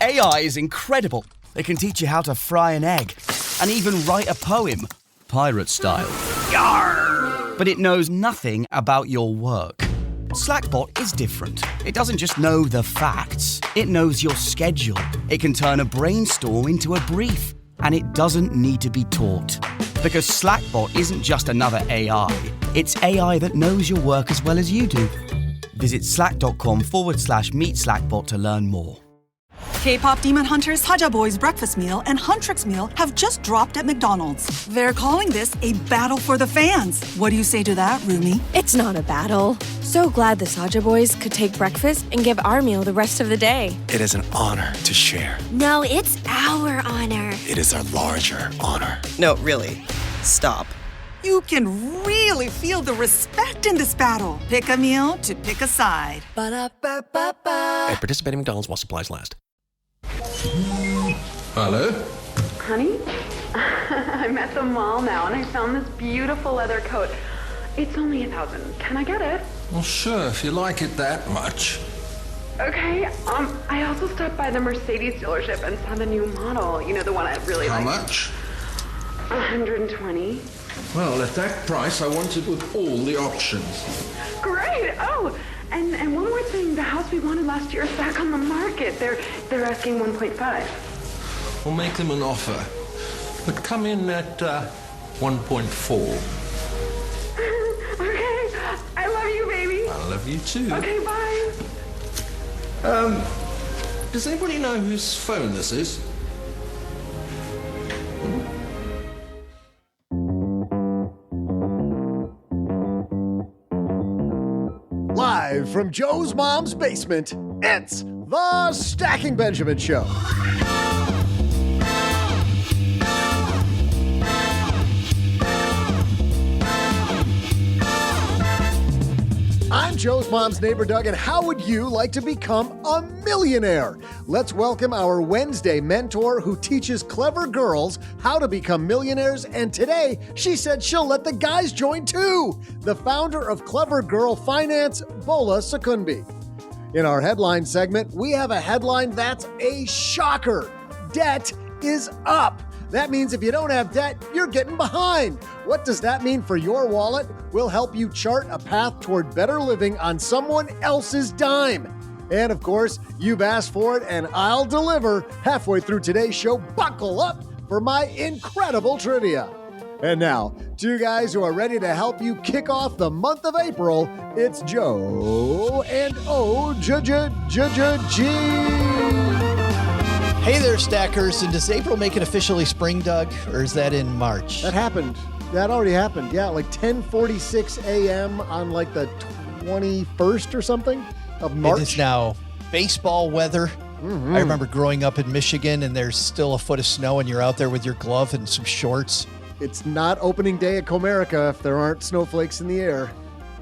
AI is incredible. It can teach you how to fry an egg and even write a poem, pirate style. Yarr! But it knows nothing about your work. Slackbot is different. It doesn't just know the facts. It knows your schedule. It can turn a brainstorm into a brief. And it doesn't need to be taught. Because Slackbot isn't just another AI. It's AI that knows your work as well as you do. Visit slack.com/meet Slackbot to learn more. K-pop Demon Hunters Haja Boys Breakfast Meal and Huntrix Meal have just dropped at McDonald's. They're calling this a battle for the fans. What do you say to that, Rumi? It's not a battle. So glad the Saja Boys could take breakfast and give our meal the rest of the day. It is an honor to share. No, it's our honor. It is our larger honor. No, really. Stop. You can really feel the respect in this battle. Pick a meal to pick a side. Ba-da-ba-ba-ba. At participating McDonald's while supplies last. Hello? Honey, I'm at the mall now and I found this beautiful leather coat. It's only $1,000. Can I get it? Well, sure, if you like it that much. Okay, I also stopped by the Mercedes dealership and saw the new model. You know, the one I really like. How much? 120. Well, at that price, I want it with all the options. Great! Oh, and one more thing. The house we wanted last year is back on the market. They're asking 1.5. We'll make them an offer. But come in at 1.4. Okay, I love you, baby. I love you too. Okay, bye. Does anybody know whose phone this is? Live from Joe's mom's basement, it's the Stacking Benjamin Show. I'm Joe's mom's neighbor, Doug, and how would you like to become a millionaire? Let's welcome our Wednesday mentor who teaches clever girls how to become millionaires, and today she said she'll let the guys join too. The founder of Clever Girl Finance, Bola Sokunbi. In our headline segment, we have a headline that's a shocker. Debt is up. That means if you don't have debt, you're getting behind. What does that mean for your wallet? We'll help you chart a path toward better living on someone else's dime. And of course, you've asked for it and I'll deliver. Halfway through today's show, buckle up for my incredible trivia. And now, two guys who are ready to help you kick off the month of April, it's Joe and G. Hey there, Stackers. And does April make it officially spring, Doug? Or is that in March? That happened. That already happened. Yeah, like 10:46 a.m. on like the 21st or something of March. It is now baseball weather. Mm-hmm. I remember growing up in Michigan and there's still a foot of snow and you're out there with your glove and some shorts. It's not opening day at Comerica if there aren't snowflakes in the air.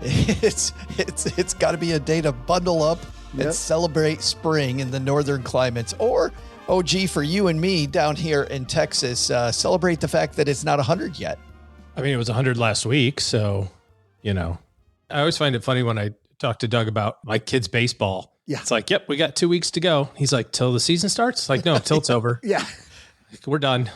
It's got to be a day to bundle up and celebrate spring in the northern climates. Or, oh, gee, for you and me down here in Texas, celebrate the fact that it's not 100 yet. I mean, it was 100 last week, so, you know. I always find it funny when I talk to Doug about my kids' baseball. Yeah. It's like, yep, we got 2 weeks to go. He's like, till the season starts? Like, no, till it's over. Yeah. We're done.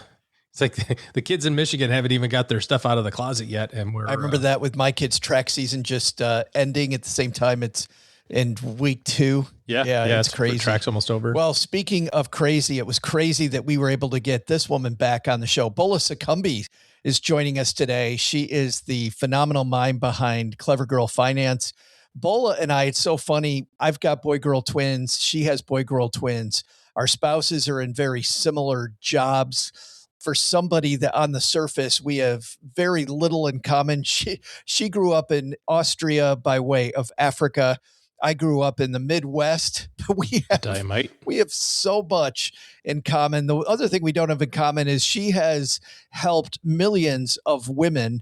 It's like the kids in Michigan haven't even got their stuff out of the closet yet. And I remember that with my kids' track season just ending at the same time. It's in week 2. Yeah, it's crazy. The track's almost over. Well, speaking of crazy, it was crazy that we were able to get this woman back on the show. Bola Sokunbi is joining us today. She is the phenomenal mind behind Clever Girl Finance. Bola and I, it's so funny. I've got boy-girl twins. She has boy-girl twins. Our spouses are in very similar jobs. For somebody that on the surface, we have very little in common. She grew up in Austria by way of Africa. I grew up in the Midwest. We have so much in common. The other thing we don't have in common is she has helped millions of women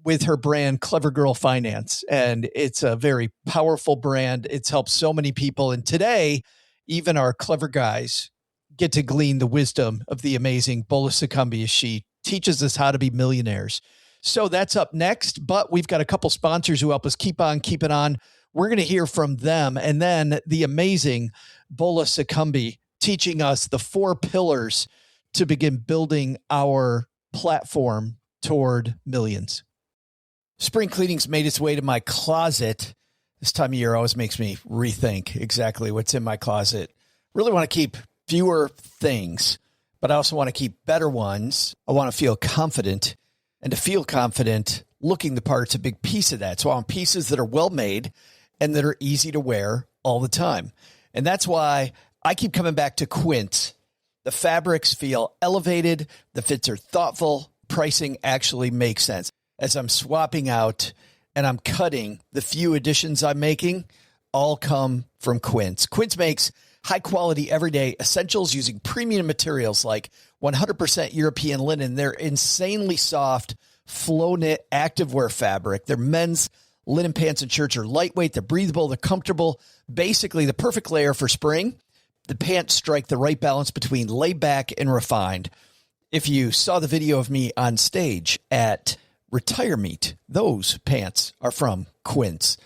with her brand, Clever Girl Finance. And it's a very powerful brand. It's helped so many people. And today, even our clever guys get to glean the wisdom of the amazing Bola Sokunbi as she teaches us how to be millionaires. So that's up next, but we've got a couple sponsors who help us keep on keeping on. We're going to hear from them, and then the amazing Bola Sokunbi teaching us the 4 pillars to begin building our platform toward millions. Spring cleaning's made its way to my closet. This time of year always makes me rethink exactly what's in my closet. Really want to keep fewer things, but I also want to keep better ones. I want to feel confident, and to feel confident, looking the part's a big piece of that. So I want pieces that are well made and that are easy to wear all the time. And that's why I keep coming back to Quince. The fabrics feel elevated. The fits are thoughtful. Pricing actually makes sense. As I'm swapping out and I'm cutting, the few additions I'm making all come from Quince. Quince makes high-quality, everyday essentials using premium materials like 100% European linen. They're insanely soft, flow-knit activewear fabric. Their men's linen pants and shirts are lightweight, they're breathable, they're comfortable. Basically, the perfect layer for spring. The pants strike the right balance between laid back and refined. If you saw the video of me on stage at Retire Meet, those pants are from Quince.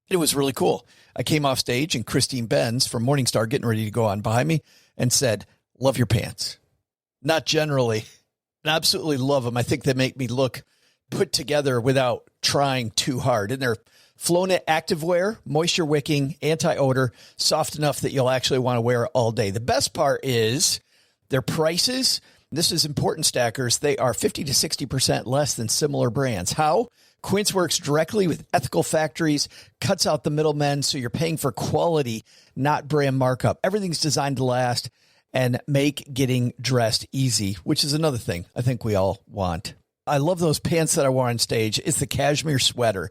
It was really cool. I came off stage and Christine Benz from Morningstar getting ready to go on behind me and said, "Love your pants." Not generally. I absolutely love them. I think they make me look put together without trying too hard. And they're flow-knit activewear, moisture wicking, anti-odor, soft enough that you'll actually want to wear it all day. The best part is their prices. This is important, stackers. They are 50 to 60% less than similar brands. How? Quince works directly with ethical factories, cuts out the middlemen, so you're paying for quality, not brand markup. Everything's designed to last and make getting dressed easy, which is another thing I think we all want. I love those pants that I wore on stage. It's the cashmere sweater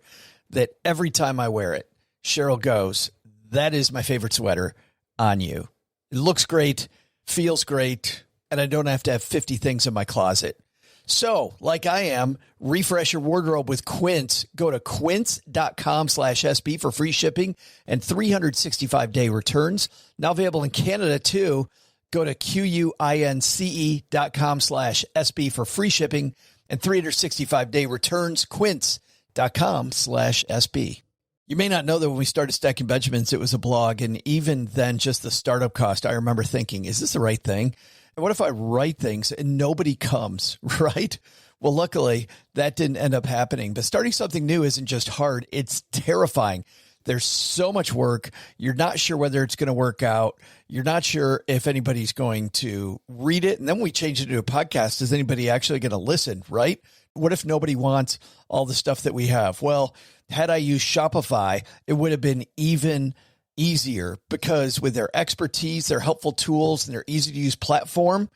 that every time I wear it, Cheryl goes, "That is my favorite sweater on you." It looks great, feels great, and I don't have to have 50 things in my closet. So, like I am, refresh your wardrobe with Quince. Go to quince.com/SB for free shipping and 365-day returns. Now available in Canada, too. Go to quince.com/SB for free shipping and 365-day returns. Quince.com/SB. You may not know that when we started Stacking Benjamins, it was a blog. And even then, just the startup cost, I remember thinking, is this the right thing? And what if I write things and nobody comes, right? Well, luckily, that didn't end up happening. But starting something new isn't just hard. It's terrifying. There's so much work. You're not sure whether it's going to work out. You're not sure if anybody's going to read it. And then we change it to a podcast. Is anybody actually going to listen, right? What if nobody wants all the stuff that we have? Well, had I used Shopify, it would have been even easier, because with their expertise, their helpful tools, and their easy-to-use platform,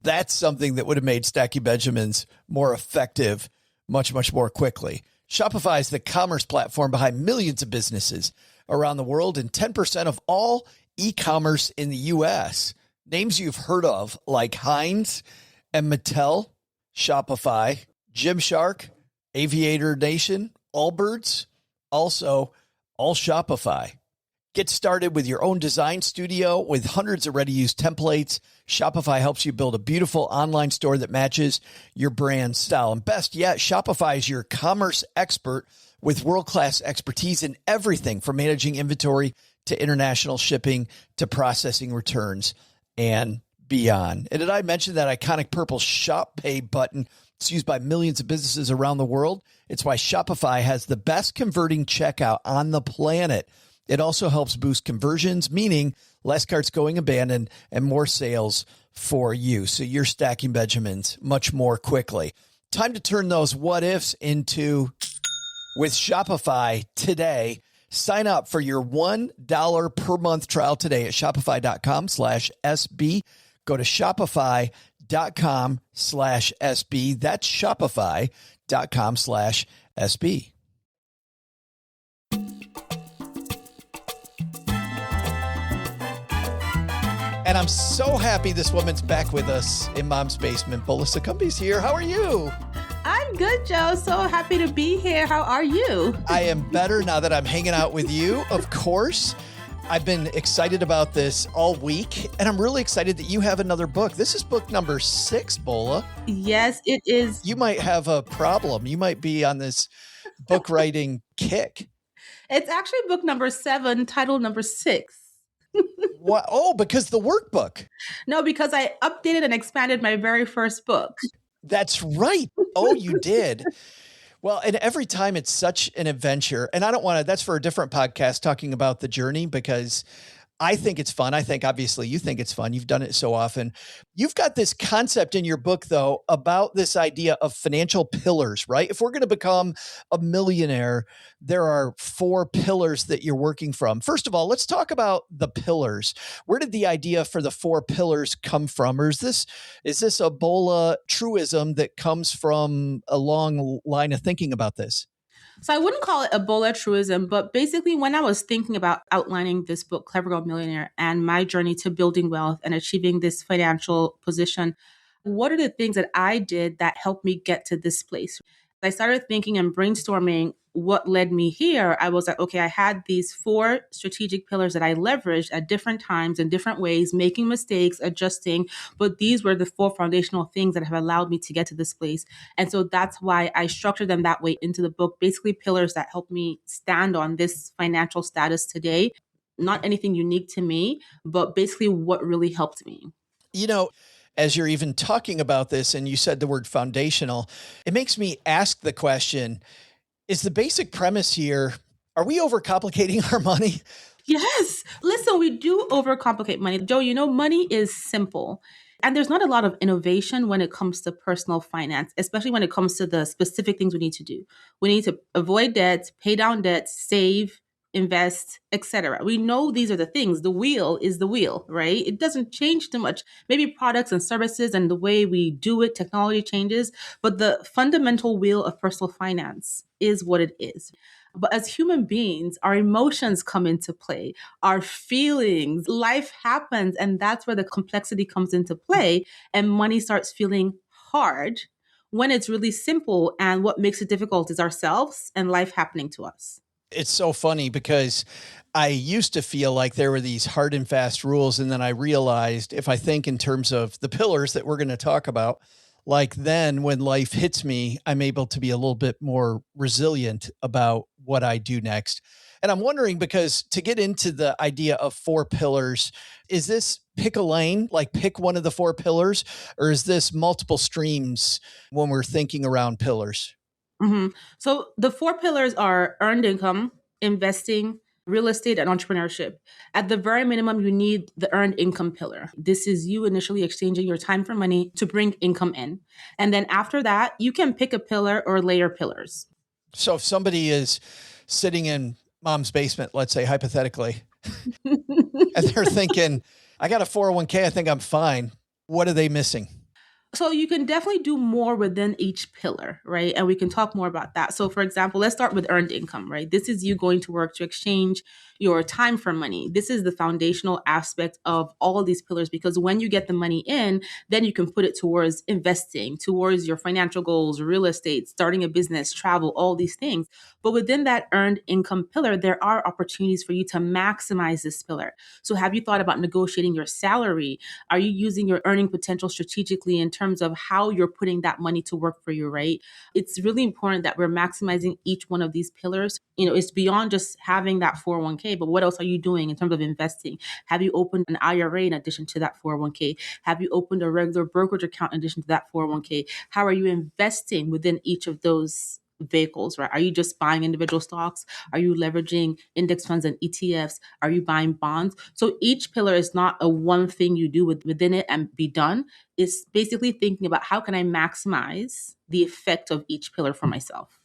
that's something that would have made Stacking Benjamins more effective much, much more quickly. Shopify is the commerce platform behind millions of businesses around the world and 10% of all e-commerce in the U.S. Names you've heard of like Heinz and Mattel, Shopify, Gymshark, Aviator Nation, Allbirds, also all Shopify. Get started with your own design studio with hundreds of ready-use templates. Shopify helps you build a beautiful online store that matches your brand style. And best yet, Shopify is your commerce expert with world-class expertise in everything from managing inventory to international shipping to processing returns and beyond. And did I mention that iconic purple Shop Pay button? It's used by millions of businesses around the world. It's why Shopify has the best converting checkout on the planet. It also helps boost conversions, meaning less carts going abandoned and more sales for you. So you're stacking Benjamins much more quickly. Time to turn those what ifs into with Shopify today. Sign up for your $1 per month trial today at shopify.com/SB. Go to shopify.com/SB. That's shopify.com/SB. And I'm so happy this woman's back with us in Mom's Basement. Bola Sokunbi's here. How are you? I'm good, Joe. So happy to be here. How are you? I am better now that I'm hanging out with you, of course. I've been excited about this all week, and I'm really excited that you have another book. This is book number 6, Bola. Yes, it is. You might have a problem. You might be on this book writing kick. It's actually book number 7, title number 6. What? Oh, because the workbook. No, because I updated and expanded my very first book. That's right. Oh, you did. Well, and every time it's such an adventure, and I don't want to, that's for a different podcast talking about the journey because I think it's fun. I think obviously you think it's fun. You've done it so often. You've got this concept in your book, though, about this idea of financial pillars, right? If we're going to become a millionaire, there are 4 pillars that you're working from. First of all, let's talk about the pillars. Where did the idea for the 4 pillars come from? Or is this a Bola truism that comes from a long line of thinking about this? So I wouldn't call it a Bola truism, but basically when I was thinking about outlining this book, Clever Girl Millionaire, and my journey to building wealth and achieving this financial position, what are the things that I did that helped me get to this place? I started thinking and brainstorming what led me here. I was like, okay, I had these 4 strategic pillars that I leveraged at different times in different ways, making mistakes, adjusting. But these were the 4 foundational things that have allowed me to get to this place. And so that's why I structured them that way into the book, basically pillars that help me stand on this financial status today. Not anything unique to me, but basically what really helped me. You know, as you're even talking about this and you said the word foundational, it makes me ask the question, is the basic premise here, are we overcomplicating our money? Yes. Listen, we do overcomplicate money. Joe, money is simple. And there's not a lot of innovation when it comes to personal finance, especially when it comes to the specific things we need to do. We need to avoid debt, pay down debt, save, invest, etc. We know these are the things. The wheel is the wheel, right? It doesn't change too much. Maybe products and services and the way we do it, technology changes, but the fundamental wheel of personal finance is what it is. But as human beings, our emotions come into play, our feelings, life happens, and that's where the complexity comes into play, and money starts feeling hard when it's really simple, and what makes it difficult is ourselves and life happening to us. It's so funny because I used to feel like there were these hard and fast rules. And then I realized if I think in terms of the pillars that we're going to talk about, like then when life hits me, I'm able to be a little bit more resilient about what I do next. And I'm wondering, because to get into the idea of 4 pillars, is this pick a lane, like pick one of the 4 pillars, or is this multiple streams when we're thinking around pillars? Mm-hmm. So the 4 pillars are earned income, investing, real estate, and entrepreneurship. At the very minimum, you need the earned income pillar. This is you initially exchanging your time for money to bring income in. And then after that, you can pick a pillar or layer pillars. So if somebody is sitting in mom's basement, let's say hypothetically, and they're thinking, I got a 401k, I think I'm fine. What are they missing? So you can definitely do more within each pillar, right? And we can talk more about that. So for example, let's start with earned income, right? This is you going to work to exchange your time for money. This is the foundational aspect of all of these pillars, because when you get the money in, then you can put it towards investing, towards your financial goals, real estate, starting a business, travel, all these things. But within that earned income pillar, there are opportunities for you to maximize this pillar. So have you thought about negotiating your salary? Are you using your earning potential strategically in terms of how you're putting that money to work for you, right? It's really important that we're maximizing each one of these pillars. It's beyond just having that 401k, but what else are you doing in terms of investing? Have you opened an IRA in addition to that 401k? Have you opened a regular brokerage account in addition to that 401k? How are you investing within each of those vehicles, right? Are you just buying individual stocks? Are you leveraging index funds and ETFs? Are you buying bonds? So each pillar is not a one thing you do within it and be done. It's basically thinking about how can I maximize the effect of each pillar for myself.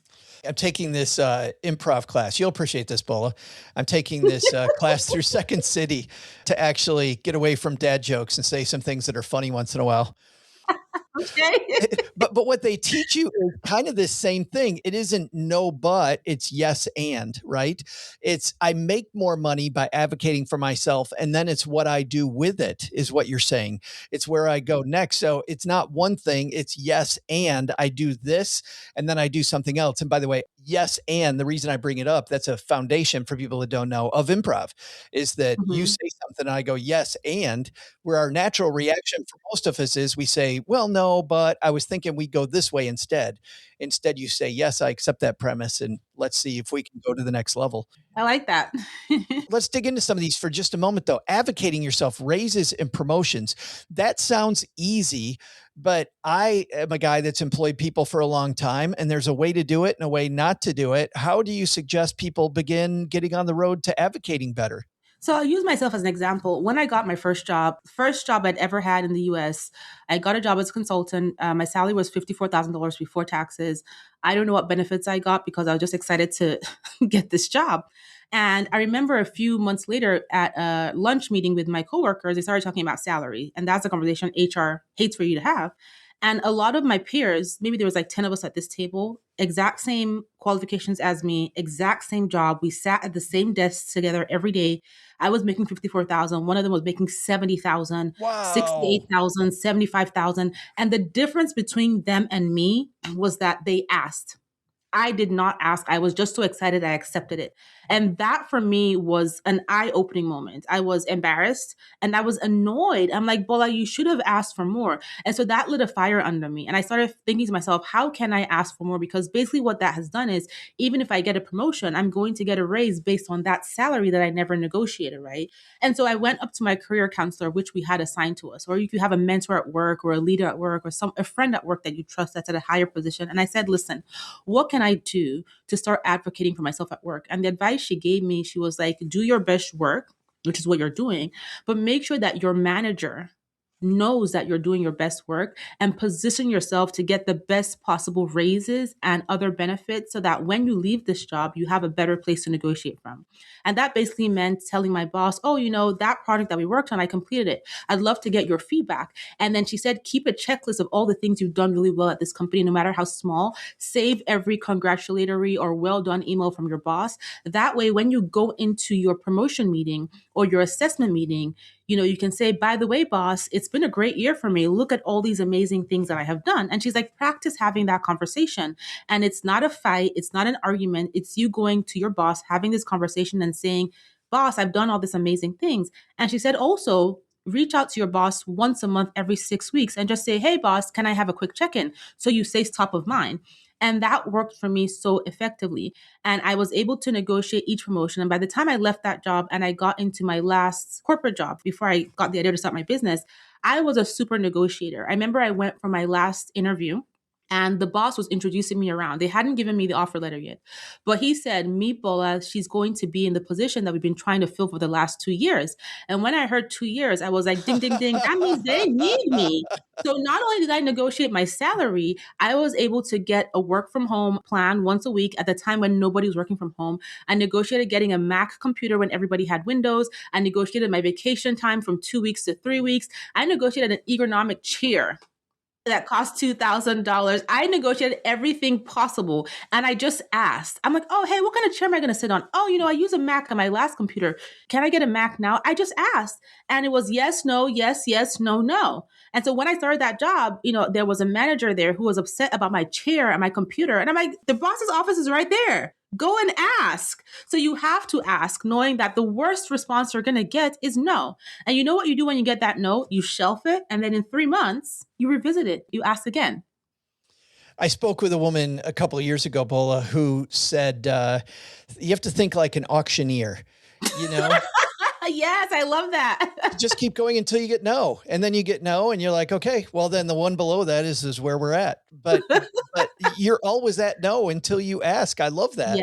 I'm taking this improv class. You'll appreciate this, Bola. I'm taking this class through Second City to actually get away from dad jokes and say some things that are funny once in a while. Okay. But what they teach you is kind of this same thing. It isn't no, but it's yes, and, right? It's I make more money by advocating for myself. And then it's what I do with it is what you're saying. It's where I go next. So it's not one thing. It's yes, and I do this, and then I do something else. And by the way, yes, and the reason I bring it up, that's a foundation for people that don't know of improv, is that you say something and I go, yes, and where our natural reaction for most of us is we say, well, no, no, but I was thinking we'd go this way instead. Instead, you say, yes, I accept that premise, and let's see if we can go to the next level. I like that. Let's dig into some of these for just a moment, though. Advocating yourself, raises and promotions. That sounds easy, but I am a guy that's employed people for a long time, and there's a way to do it and a way not to do it. How do you suggest people begin getting on the road to advocating better? So I'll use myself as an example. When I got my first job I'd ever had in the US, I got a job as a consultant. My salary was $54,000 before taxes. I don't know what benefits I got because I was just excited to get this job. And I remember a few months later at a lunch meeting with my coworkers, they started talking about salary. And that's a conversation HR hates for you to have. And a lot of my peers, maybe there was like 10 of us at this table, exact same qualifications as me, exact same job. We sat at the same desks together every day. I was making 54,000. One of them was making 70,000, Wow. 68,000, 75,000. And the difference between them and me was that they asked. I did not ask. I was just so excited I accepted it. And that for me was an eye-opening moment. I was embarrassed and I was annoyed. I'm like, Bola, you should have asked for more. And so that lit a fire under me. And I started thinking to myself, how can I ask for more? Because basically what that has done is, even if I get a promotion, I'm going to get a raise based on that salary that I never negotiated, right? And so I went up to my career counselor, which we had assigned to us, or you could have a mentor at work or a leader at work or a friend at work that you trust that's at a higher position. And I said, listen, what can I do to start advocating for myself at work? And the advice she gave me, she was like, do your best work, which is what you're doing, but make sure that your manager knows that you're doing your best work and position yourself to get the best possible raises and other benefits so that when you leave this job, you have a better place to negotiate from. And that basically meant telling my boss, oh, that project that we worked on, I completed it. I'd love to get your feedback. And then she said, keep a checklist of all the things you've done really well at this company, no matter how small. Save every congratulatory or well done email from your boss. That way, when you go into your promotion meeting or your assessment meeting, you can say, by the way, boss, it's been a great year for me. Look at all these amazing things that I have done. And she's like, practice having that conversation. And it's not a fight. It's not an argument. It's you going to your boss, having this conversation and saying, boss, I've done all these amazing things. And she said, also, reach out to your boss once a month, every 6 weeks, and just say, hey, boss, can I have a quick check-in? So you stay top of mind. And that worked for me so effectively. And I was able to negotiate each promotion. And by the time I left that job and I got into my last corporate job before I got the idea to start my business, I was a super negotiator. I remember I went for my last interview and the boss was introducing me around. They hadn't given me the offer letter yet. But he said, meet Bola. She's going to be in the position that we've been trying to fill for the last 2 years. And when I heard 2 years, I was like, ding, ding, ding. That means they need me. So not only did I negotiate my salary, I was able to get a work from home plan once a week at the time when nobody was working from home. I negotiated getting a Mac computer when everybody had Windows. I negotiated my vacation time from 2 weeks to 3 weeks. I negotiated an ergonomic chair that cost $2,000. I negotiated everything possible. And I just asked, I'm like, oh, hey, what kind of chair am I going to sit on? Oh, I use a Mac on my last computer. Can I get a Mac now? I just asked. And it was yes, no, yes, yes, no, no. And so when I started that job, there was a manager there who was upset about my chair and my computer. And I'm like, the boss's office is right there. Go and ask. So you have to ask, knowing that the worst response you're going to get is no. And you know what you do when you get that no? You shelf it. And then in 3 months, you revisit it. You ask again. I spoke with a woman a couple of years ago, Bola, who said, you have to think like an auctioneer, Yes, I love that. Just keep going until you get no. And then you get no and you're like, okay, well then the one below that is where we're at. But you're always at no until you ask. I love that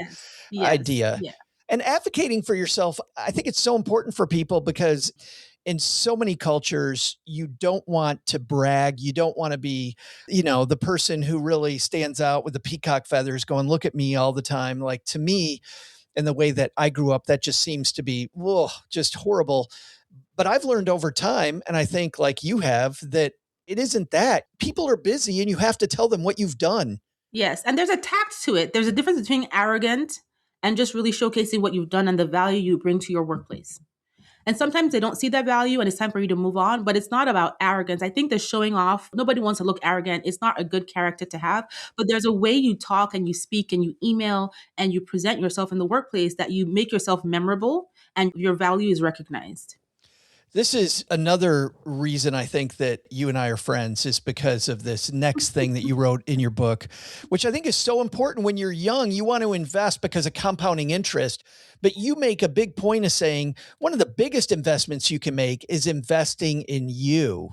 idea. Yeah. And advocating for yourself, I think it's so important for people because in so many cultures, you don't want to brag. You don't want to be, the person who really stands out with the peacock feathers going, look at me all the time. Like to me, and the way that I grew up, that just seems to be just horrible. But I've learned over time, and I think like you have, that it isn't that. People are busy and you have to tell them what you've done. Yes. And there's a tact to it. There's a difference between arrogant and just really showcasing what you've done and the value you bring to your workplace. And sometimes they don't see that value and it's time for you to move on, but it's not about arrogance. I think the showing off, nobody wants to look arrogant. It's not a good character to have, but there's a way you talk and you speak and you email and you present yourself in the workplace that you make yourself memorable and your value is recognized. This is another reason I think that you and I are friends is because of this next thing that you wrote in your book, which I think is so important. When you're young, you want to invest because of compounding interest, but you make a big point of saying one of the biggest investments you can make is investing in you.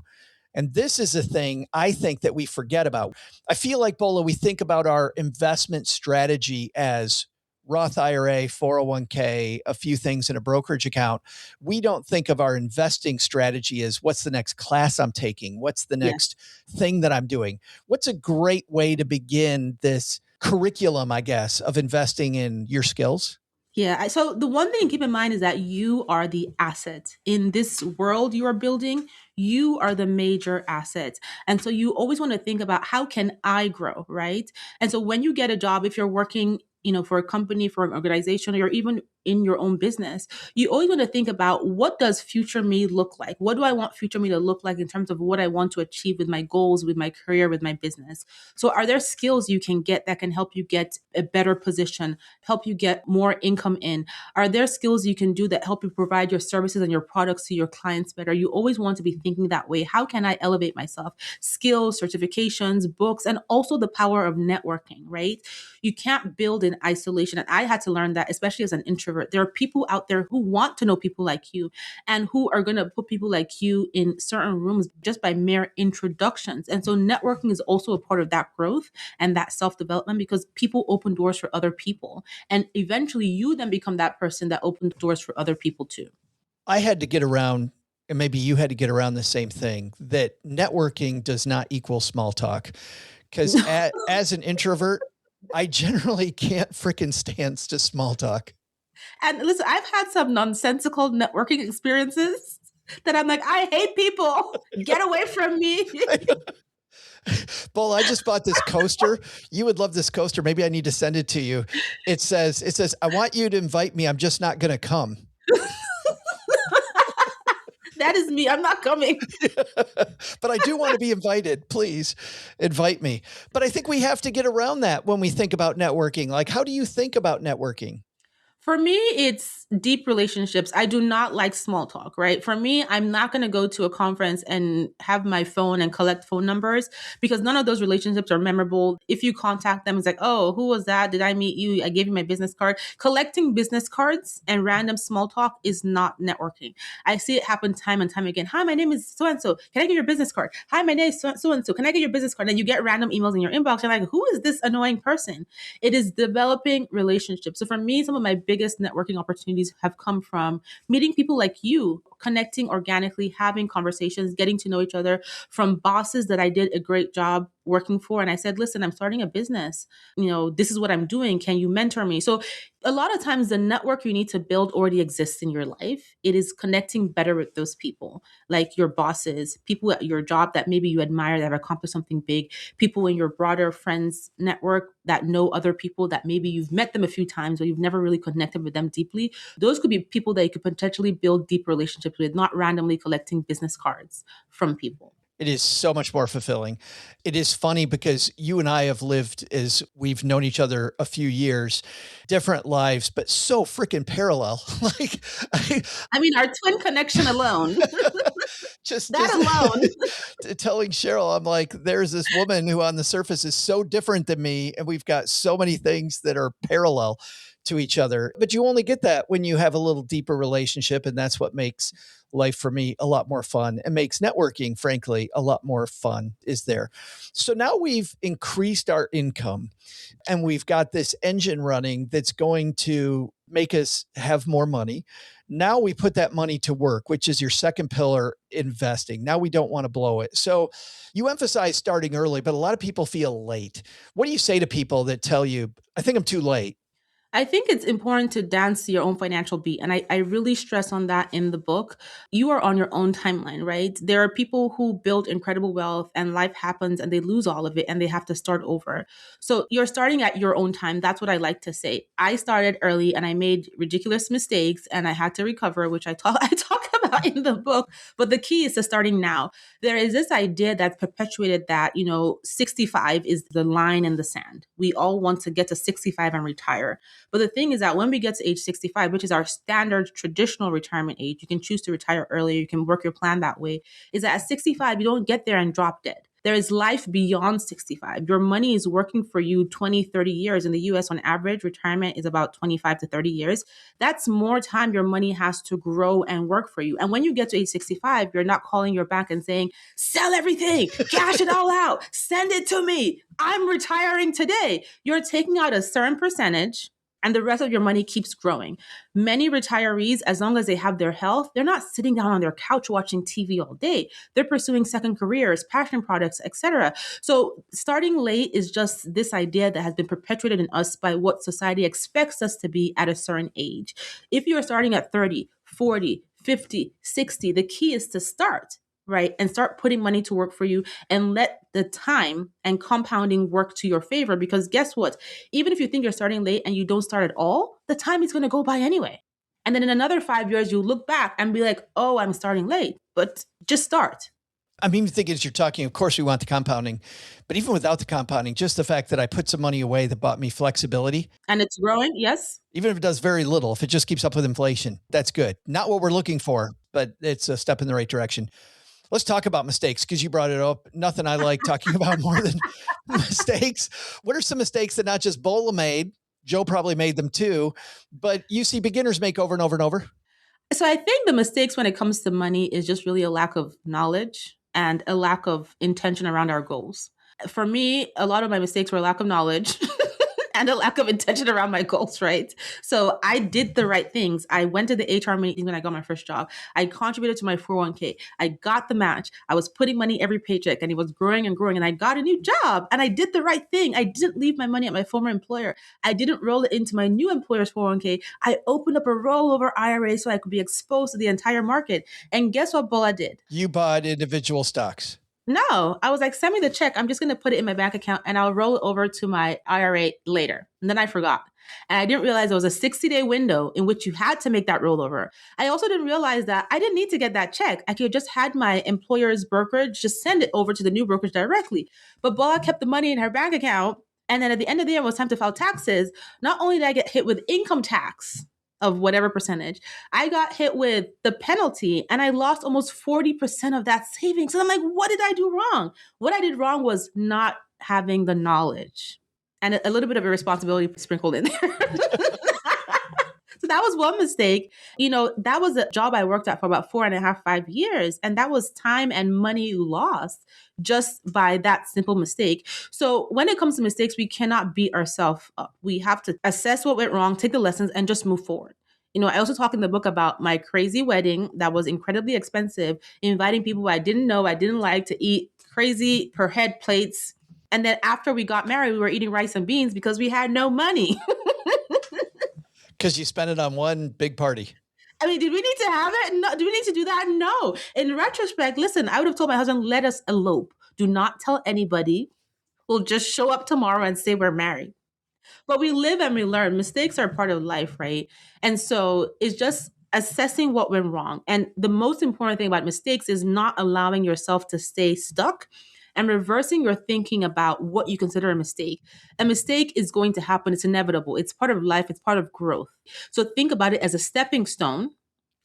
And this is a thing I think that we forget about. I feel like, Bola, we think about our investment strategy as Roth IRA, 401k, a few things in a brokerage account. We don't think of our investing strategy as what's the next class I'm taking? What's the next thing that I'm doing? What's a great way to begin this curriculum, I guess, of investing in your skills? Yeah. So the one thing to keep in mind is that you are the asset in this world you are building. You are the major asset. And so you always want to think about how can I grow, right? And so when you get a job, if you're working, for a company, for an organization, or even in your own business, you always want to think about what does future me look like? What do I want future me to look like in terms of what I want to achieve with my goals, with my career, with my business? So are there skills you can get that can help you get a better position, help you get more income in? Are there skills you can do that help you provide your services and your products to your clients better? You always want to be thinking that way. How can I elevate myself? Skills, certifications, books, and also the power of networking, right? You can't build in isolation. And I had to learn that, especially as an introvert. There are people out there who want to know people like you and who are going to put people like you in certain rooms just by mere introductions. And so networking is also a part of that growth and that self-development, because people open doors for other people. And eventually you then become that person that opened doors for other people too. I had to get around, and maybe you had to get around the same thing, that networking does not equal small talk. Because as an introvert, I generally can't freaking stand to small talk. And listen, I've had some nonsensical networking experiences that I'm like, I hate people. Get away from me. Bola, I just bought this coaster. You would love this coaster. Maybe I need to send it to you. It says, I want you to invite me. I'm just not going to come. That is me. I'm not coming. But I do want to be invited. Please invite me. But I think we have to get around that when we think about networking. Like, how do you think about networking? For me, it's deep relationships. I do not like small talk, right? For me, I'm not going to go to a conference and have my phone and collect phone numbers, because none of those relationships are memorable. If you contact them, it's like, oh, who was that? Did I meet you? I gave you my business card. Collecting business cards and random small talk is not networking. I see it happen time and time again. Hi, my name is so-and-so. Can I get your business card? Hi, my name is so-and-so. Can I get your business card? And you get random emails in your inbox. You're like, who is this annoying person? It is developing relationships. So for me, some of my biggest networking opportunities have come from meeting people like you, connecting organically, having conversations, getting to know each other, from bosses that I did a great job working for. And I said, listen, I'm starting a business. This is what I'm doing. Can you mentor me? So a lot of times the network you need to build already exists in your life. It is connecting better with those people, like your bosses, people at your job that maybe you admire that have accomplished something big, people in your broader friends network that know other people that maybe you've met them a few times, but you've never really connected with them deeply. Those could be people that you could potentially build deep relationships with, not randomly collecting business cards from people. It is so much more fulfilling. It is funny because you and I have lived, as we've known each other a few years, different lives, but so freaking parallel. I mean, our twin connection alone. just alone. Telling Cheryl, I'm like, there's this woman who on the surface is so different than me, and we've got so many things that are parallel to each other. But you only get that when you have a little deeper relationship, and that's what makes life for me a lot more fun and makes networking, frankly, a lot more fun is there. So now we've increased our income and we've got this engine running that's going to make us have more money. Now we put that money to work, which is your second pillar, investing. Now we don't want to blow it. So you emphasize starting early, but a lot of people feel late. What do you say to people that tell you, I think I'm too late? I think it's important to dance to your own financial beat. And I really stress on that in the book. You are on your own timeline, right? There are people who build incredible wealth and life happens and they lose all of it and they have to start over. So you're starting at your own time. That's what I like to say. I started early and I made ridiculous mistakes and I had to recover, which I talk about about in the book. But the key is to starting now. There is this idea that's perpetuated that, 65 is the line in the sand. We all want to get to 65 and retire. But the thing is that when we get to age 65, which is our standard traditional retirement age, you can choose to retire earlier, you can work your plan that way, is that at 65, you don't get there and drop dead. There is life beyond 65. Your money is working for you 20, 30 years. In the US, on average, retirement is about 25 to 30 years. That's more time your money has to grow and work for you. And when you get to age 65, you're not calling your bank and saying, sell everything, cash it all out, send it to me. I'm retiring today. You're taking out a certain percentage and the rest of your money keeps growing. Many retirees, as long as they have their health, they're not sitting down on their couch watching TV all day. They're pursuing second careers, passion projects, etc. So starting late is just this idea that has been perpetuated in us by what society expects us to be at a certain age. If you're starting at 30, 40, 50, 60, the key is to start, right? And start putting money to work for you and let the time and compounding work to your favor. Because guess what? Even if you think you're starting late and you don't start at all, the time is going to go by anyway. And then in another 5 years, you look back and be like, oh, I'm starting late, but just start. I'm even thinking as you're talking, of course we want the compounding, but even without the compounding, just the fact that I put some money away that bought me flexibility. And it's growing, yes. Even if it does very little, if it just keeps up with inflation, that's good. Not what we're looking for, but it's a step in the right direction. Let's talk about mistakes because you brought it up. Nothing I like talking about more than mistakes. What are some mistakes that not just Bola made? Joe probably made them too, but you see beginners make over and over and over. So I think the mistakes when it comes to money is just really a lack of knowledge and a lack of intention around our goals. For me, a lot of my mistakes were a lack of knowledge and a lack of intention around my goals, right? So I did the right things. I went to the HR meeting when I got my first job. I contributed to my 401k. I got the match. I was putting money every paycheck and it was growing and growing and I got a new job and I did the right thing. I didn't leave my money at my former employer. I didn't roll it into my new employer's 401k. I opened up a rollover IRA so I could be exposed to the entire market. And guess what Bola did? You bought individual stocks. No, I was like, send me the check. I'm just going to put it in my bank account and I'll roll it over to my IRA later. And then I forgot. And I didn't realize there was a 60-day window in which you had to make that rollover. I also didn't realize that I didn't need to get that check. I could have just had my employer's brokerage just send it over to the new brokerage directly. But Bola kept the money in her bank account. And then at the end of the year, when it was time to file taxes, not only did I get hit with income tax of whatever percentage, I got hit with the penalty and I lost almost 40% of that savings. So I'm like, what did I do wrong? What I did wrong was not having the knowledge and a little bit of irresponsibility sprinkled in there. So that was one mistake. That was a job I worked at for about 4.5, 5 years. And that was time and money lost just by that simple mistake. So when it comes to mistakes, we cannot beat ourselves up. We have to assess what went wrong, take the lessons, and just move forward. I also talk in the book about my crazy wedding that was incredibly expensive, inviting people I didn't know, I didn't like to eat crazy per head plates. And then after we got married, we were eating rice and beans because we had no money. Because you spent it on one big party. I mean, did we need to have it? No. Do we need to do that? No. In retrospect, listen, I would have told my husband, let us elope. Do not tell anybody. We'll just show up tomorrow and say we're married. But we live and we learn. Mistakes are part of life, right? And so it's just assessing what went wrong. And the most important thing about mistakes is not allowing yourself to stay stuck and reversing your thinking about what you consider a mistake. A mistake is going to happen. It's inevitable. It's part of life. It's part of growth. So think about it as a stepping stone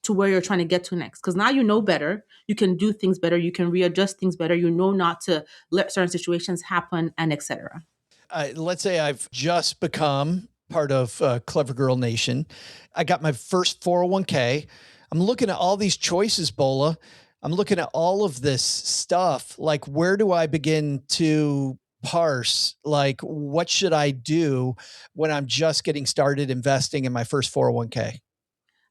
to where you're trying to get to next. Because now you know better. You can do things better. You can readjust things better. You know not to let certain situations happen and etc. Let's say I've just become part of Clever Girl Nation. I got my first 401k. I'm looking at all these choices, Bola. I'm looking at all of this stuff. Like, where do I begin to parse? Like, what should I do when I'm just getting started investing in my first 401k?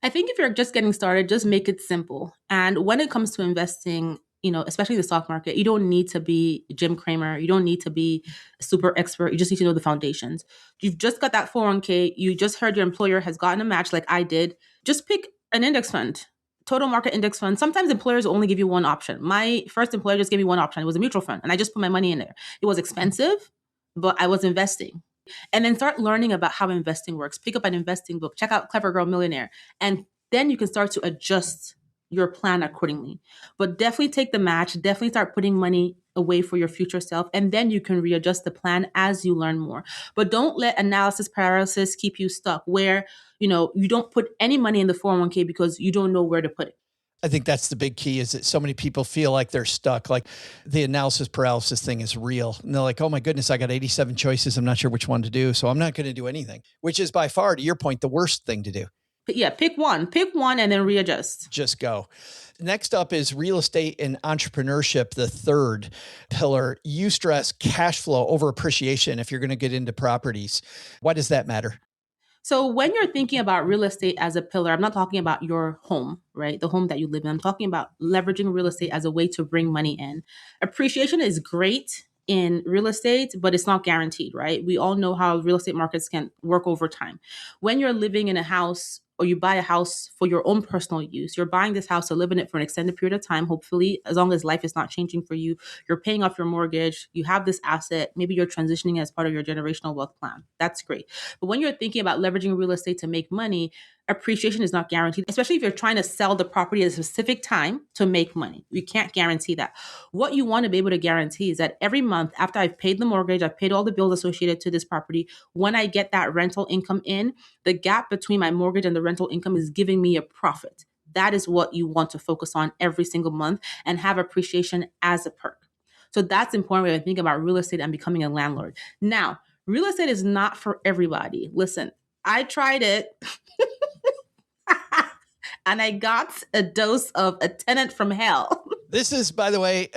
I think if you're just getting started, just make it simple. And when it comes to investing, especially the stock market, you don't need to be Jim Cramer. You don't need to be a super expert. You just need to know the foundations. You've just got that 401k. You just heard your employer has gotten a match like I did. Just pick an index fund. Total market index fund. Sometimes employers only give you one option. My first employer just gave me one option. It was a mutual fund. And I just put my money in there. It was expensive, but I was investing. And then start learning about how investing works. Pick up an investing book. Check out Clever Girl Millionaire. And then you can start to adjust your plan accordingly. But definitely take the match, definitely start putting money away for your future self, and then you can readjust the plan as you learn more. But don't let analysis paralysis keep you stuck where, you don't put any money in the 401k because you don't know where to put it. I think that's the big key, is that so many people feel like they're stuck. Like the analysis paralysis thing is real. And they're like, oh my goodness, I got 87 choices. I'm not sure which one to do. So I'm not going to do anything, which is by far, to your point, the worst thing to do. But yeah, pick one and then readjust. Just go. Next up is real estate and entrepreneurship, the third pillar. You stress cash flow over appreciation if you're going to get into properties. Why does that matter? So when you're thinking about real estate as a pillar, I'm not talking about your home, right? The home that you live in. I'm talking about leveraging real estate as a way to bring money in. Appreciation is great in real estate, but it's not guaranteed, right? We all know how real estate markets can work over time. When you're living in a house or you buy a house for your own personal use, you're buying this house to live in it for an extended period of time, hopefully, as long as life is not changing for you, you're paying off your mortgage, you have this asset, maybe you're transitioning as part of your generational wealth plan. That's great. But when you're thinking about leveraging real estate to make money, appreciation is not guaranteed, especially if you're trying to sell the property at a specific time to make money. You can't guarantee that. What you want to be able to guarantee is that every month after I've paid the mortgage, I've paid all the bills associated to this property, when I get that rental income in, the gap between my mortgage and the rental income is giving me a profit. That is what you want to focus on every single month and have appreciation as a perk. So that's important when I think about real estate and becoming a landlord. Now, real estate is not for everybody. Listen, I tried it. And I got a dose of a tenant from hell. This is, by the way,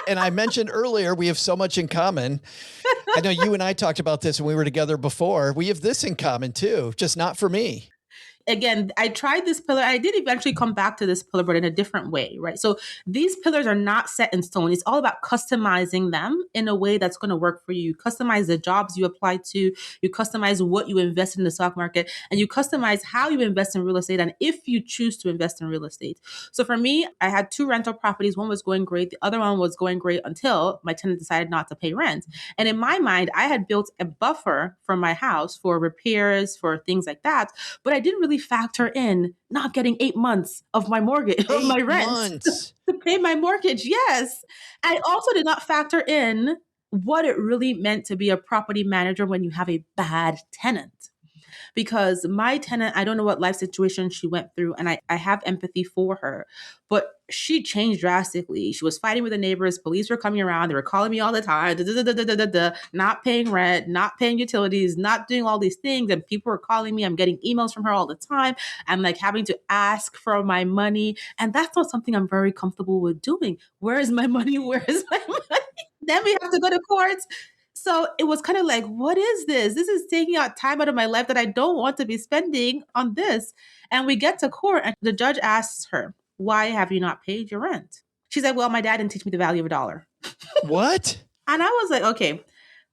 and I mentioned earlier, we have so much in common. I know you and I talked about this when we were together before. We have this in common too, just not for me. Again, I tried this pillar. I did eventually come back to this pillar, but in a different way, right? So these pillars are not set in stone. It's all about customizing them in a way that's going to work for you. You customize the jobs you apply to, you customize what you invest in the stock market, and you customize how you invest in real estate and if you choose to invest in real estate. So for me, I had 2 rental properties. One was going great. The other one was going great until my tenant decided not to pay rent. And in my mind, I had built a buffer for my house for repairs, for things like that, but I didn't really factor in not getting 8 months of my mortgage, of my rent to pay my mortgage. Yes. I also did not factor in what it really meant to be a property manager when you have a bad tenant. Because my tenant, I don't know what life situation she went through, and I have empathy for her, but she changed drastically. She was fighting with the neighbors. Police were coming around. They were calling me all the time, not paying rent, not paying utilities, not doing all these things. And people were calling me. I'm getting emails from her all the time. I'm like having to ask for my money. And that's not something I'm very comfortable with doing. Where is my money? Where is my money? Then we have to go to court. So it was kind of like, what is this? This is taking out time out of my life that I don't want to be spending on this. And we get to court and the judge asks her, why have you not paid your rent? She's like, well, my dad didn't teach me the value of a dollar. What? And I was like, okay,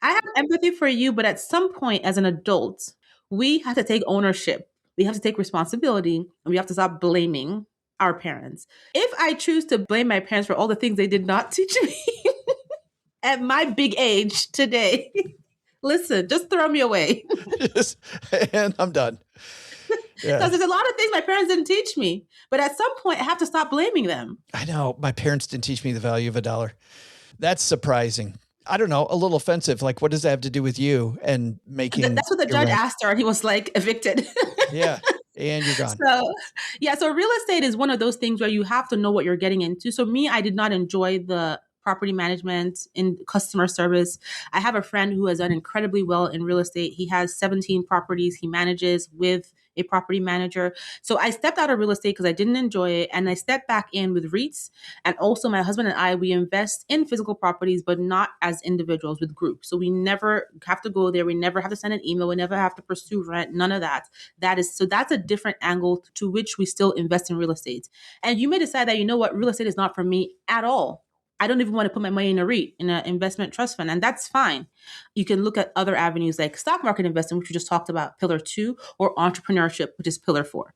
I have empathy for you, but at some point as an adult, we have to take ownership. We have to take responsibility and we have to stop blaming our parents. If I choose to blame my parents for all the things they did not teach me, at my big age today, listen, just throw me away. And I'm done. Because there's a lot of things my parents didn't teach me. But at some point, I have to stop blaming them. I know. My parents didn't teach me the value of a dollar. That's surprising. I don't know, a little offensive. Like, what does that have to do with you and making... That's what the judge asked her. And he was like, evicted. Yeah. And you're gone. So real estate is one of those things where you have to know what you're getting into. So me, I did not enjoy the property management in customer service. I have a friend who has done incredibly well in real estate. He has 17 properties he manages with a property manager. So I stepped out of real estate because I didn't enjoy it. And I stepped back in with REITs. And also my husband and I, we invest in physical properties, but not as individuals, with groups. So we never have to go there. We never have to send an email. We never have to pursue rent. None of that. That's a different angle to which we still invest in real estate. And you may decide that, you know what, real estate is not for me at all. I don't even want to put my money in a REIT, in an investment trust fund, and that's fine. You can look at other avenues like stock market investing, which we just talked about, pillar 2, or entrepreneurship, which is pillar 4.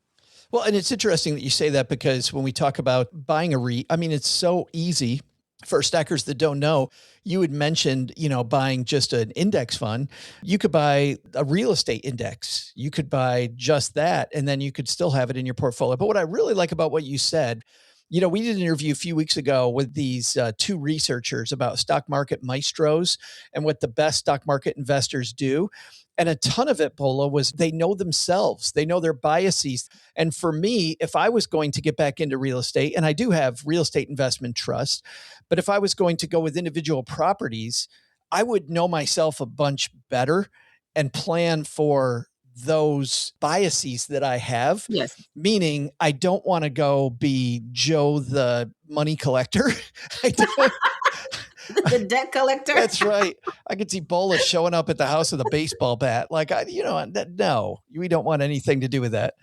Well, and it's interesting that you say that, because when we talk about buying a REIT, I mean, it's so easy For stackers that don't know, you had mentioned, buying just an index fund. You could buy a real estate index. You could buy just that, and then you could still have it in your portfolio. But what I really like about what you said, we did an interview a few weeks ago with these two researchers about stock market maestros and what the best stock market investors do. And a ton of it, Bola, was they know themselves. They know their biases. And for me, if I was going to get back into real estate, and I do have real estate investment trust, but if I was going to go with individual properties, I would know myself a bunch better and plan for those biases that I have. Yes. Meaning I don't want to go be Joe the money collector. The debt collector. That's right. I could see Bola showing up at the house with a baseball bat. No, we don't want anything to do with that.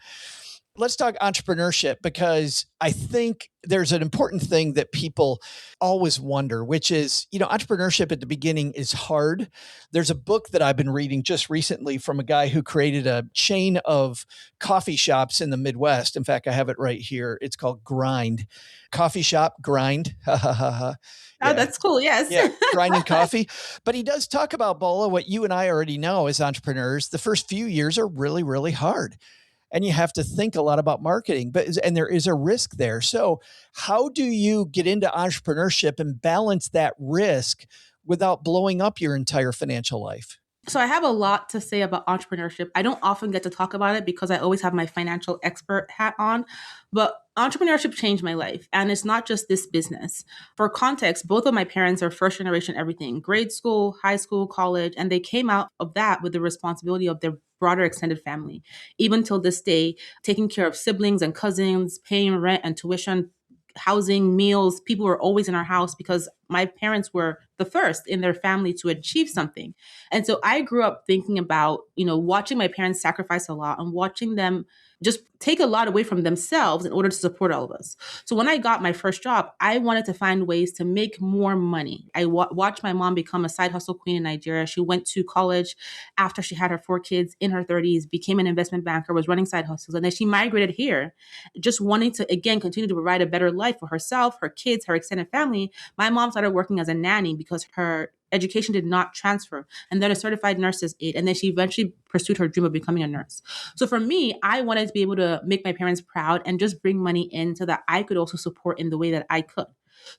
Let's talk entrepreneurship, because I think there's an important thing that people always wonder, which is, entrepreneurship at the beginning is hard. There's a book that I've been reading just recently from a guy who created a chain of coffee shops in the Midwest. In fact, I have it right here. It's called Grind. Coffee shop, Grind. Oh, that's cool. Yes. Yeah, grinding coffee. But he does talk about, Bola, what you and I already know as entrepreneurs. The first few years are really, really hard. And you have to think a lot about marketing, and there is a risk there. So how do you get into entrepreneurship and balance that risk without blowing up your entire financial life? So I have a lot to say about entrepreneurship. I don't often get to talk about it because I always have my financial expert hat on, but entrepreneurship changed my life. And it's not just this business. For context, both of my parents are first generation everything, grade school, high school, college, and they came out of that with the responsibility of their broader extended family. Even till this day, taking care of siblings and cousins, paying rent and tuition, housing, meals. People were always in our house because my parents were the first in their family to achieve something. And so I grew up thinking about, watching my parents sacrifice a lot and watching them just take a lot away from themselves in order to support all of us. So when I got my first job, I wanted to find ways to make more money. I watched my mom become a side hustle queen in Nigeria. She went to college after she had her 4 kids in her 30s, became an investment banker, was running side hustles. And then she migrated here, just wanting to, again, continue to provide a better life for herself, her kids, her extended family. My mom started working as a nanny because her education did not transfer, and then a certified nurse's aide. And then she eventually pursued her dream of becoming a nurse. So for me, I wanted to be able to make my parents proud and just bring money in so that I could also support in the way that I could.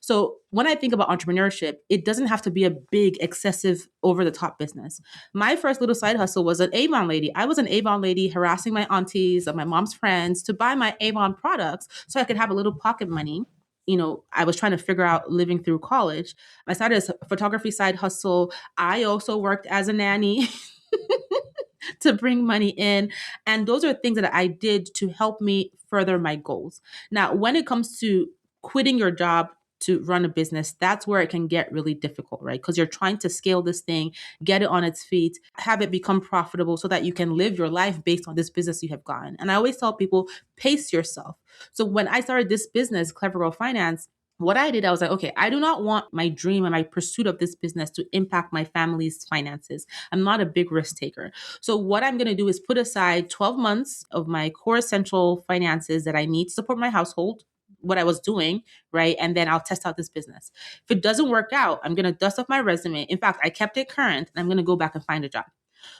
So when I think about entrepreneurship, it doesn't have to be a big, excessive, over-the-top business. My first little side hustle was an Avon lady. I was an Avon lady harassing my aunties and my mom's friends to buy my Avon products so I could have a little pocket money. I was trying to figure out living through college. I started a photography side hustle. I also worked as a nanny to bring money in. And those are things that I did to help me further my goals. Now, when it comes to quitting your job to run a business, that's where it can get really difficult, right? Because you're trying to scale this thing, get it on its feet, have it become profitable so that you can live your life based on this business you have gotten. And I always tell people, pace yourself. So when I started this business, Clever Girl Finance, what I did, I was like, okay, I do not want my dream and my pursuit of this business to impact my family's finances. I'm not a big risk taker. So what I'm going to do is put aside 12 months of my core essential finances that I need to support my household, what I was doing, right? And then I'll test out this business. If it doesn't work out, I'm going to dust off my resume. In fact, I kept it current and I'm going to go back and find a job.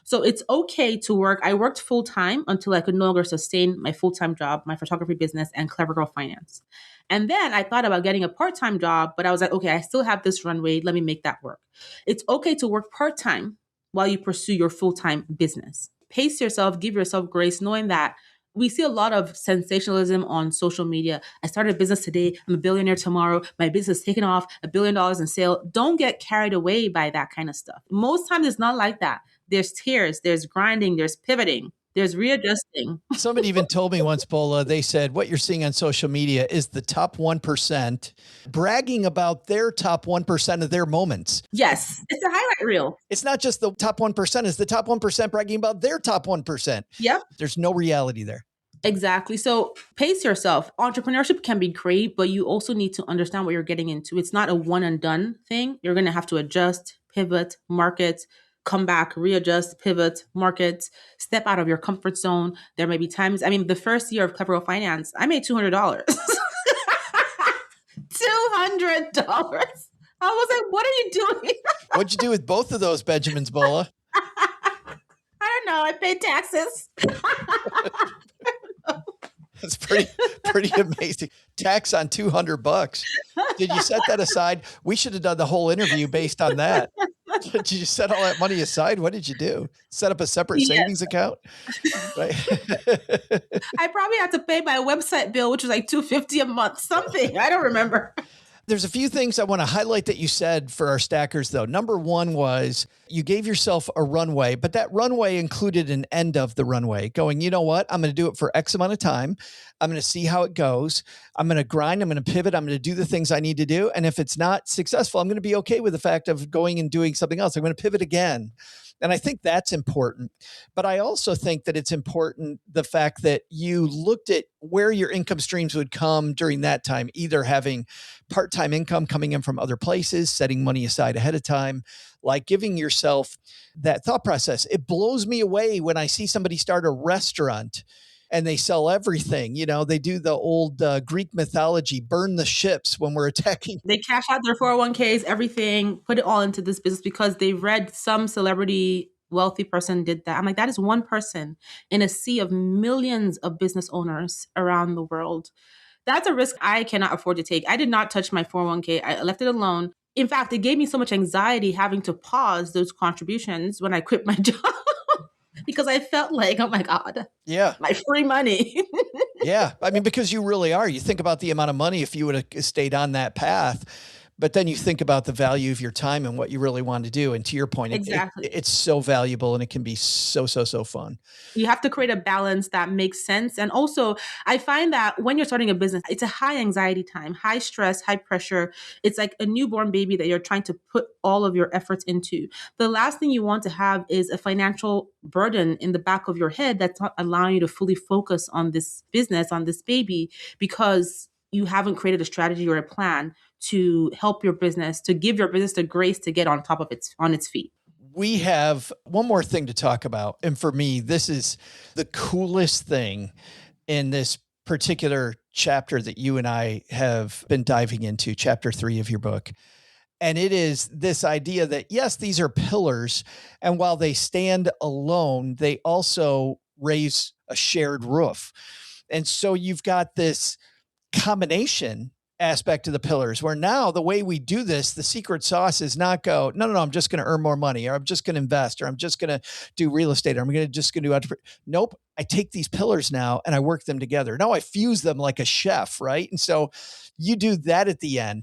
So it's okay to work. I worked full time until I could no longer sustain my full-time job, my photography business, and Clever Girl Finance. And then I thought about getting a part-time job, but I was like, okay, I still have this runway. Let me make that work. It's okay to work part-time while you pursue your full-time business. Pace yourself, give yourself grace, knowing that we see a lot of sensationalism on social media. I started a business today. I'm a billionaire tomorrow. My business is taking off $1 billion in sale. Don't get carried away by that kind of stuff. Most times it's not like that. There's tears, there's grinding, there's pivoting, there's readjusting. Somebody even told me once, Bola, they said, what you're seeing on social media is the top 1% bragging about their top 1% of their moments. Yes, it's a highlight reel. It's not just the top 1%, it's the top 1% bragging about their top 1%. Yep. There's no reality there. Exactly. So pace yourself. Entrepreneurship can be great, but you also need to understand what you're getting into. It's not a one and done thing. You're going to have to adjust, pivot, market, come back, readjust, pivot, market, step out of your comfort zone. There may be times, the first year of Clever Girl Finance, I made $200. $200. I was like, what are you doing? What'd you do with both of those Benjamins, Bola? I don't know. I paid taxes. That's pretty amazing. Tax on $200. Did you set that aside? We should have done the whole interview based on that. Did you set all that money aside? What did you do? Set up a separate savings account? Right. I probably had to pay my website bill, which was like $250 a month, something. I don't remember. There's a few things I want to highlight that you said for our stackers, though. Number one was you gave yourself a runway, but that runway included an end of the runway going, you know what? I'm going to do it for X amount of time. I'm going to see how it goes. I'm going to grind. I'm going to pivot. I'm going to do the things I need to do. And if it's not successful, I'm going to be okay with the fact of going and doing something else. I'm going to pivot again. And I think that's important. But I also think that it's important the fact that you looked at where your income streams would come during that time, either having part-time income coming in from other places, setting money aside ahead of time, like giving yourself that thought process. It blows me away when I see somebody start a restaurant and they sell everything. You know, they do the old Greek mythology, burn the ships when we're attacking. They cash out their 401ks, everything, put it all into this business because they read some celebrity wealthy person did that. I'm like, that is one person in a sea of millions of business owners around the world. That's a risk I cannot afford to take. I did not touch my 401k. I left it alone. In fact, it gave me so much anxiety having to pause those contributions when I quit my job. Because I felt like, oh my God, yeah, my free money. Yeah. I mean, because you really are. You think about the amount of money if you would have stayed on that path, but then you think about the value of your time and what you really want to do. And to your point, exactly. It's so valuable and it can be so fun. You have to create a balance that makes sense. And also, I find that when you're starting a business, it's a high anxiety time, high stress, high pressure. It's like a newborn baby that you're trying to put all of your efforts into. The last thing you want to have is a financial burden in the back of your head that's not allowing you to fully focus on this business, on this baby, because you haven't created a strategy or a plan to help your business, to give your business the grace to get on top of its feet. We have one more thing to talk about. And for me, this is the coolest thing in this particular chapter that you and I have been diving into, chapter 3 of your book. And it is this idea that, yes, these are pillars. And while they stand alone, they also raise a shared roof. And so you've got this combination aspect of the pillars where now the way we do this, the secret sauce is not go, no, I'm just going to earn more money, or I'm just going to invest, or I'm just going to do real estate, or I'm just going to do entrepreneur. Nope. I take these pillars now and I work them together. Now I fuse them like a chef, right? And so you do that at the end.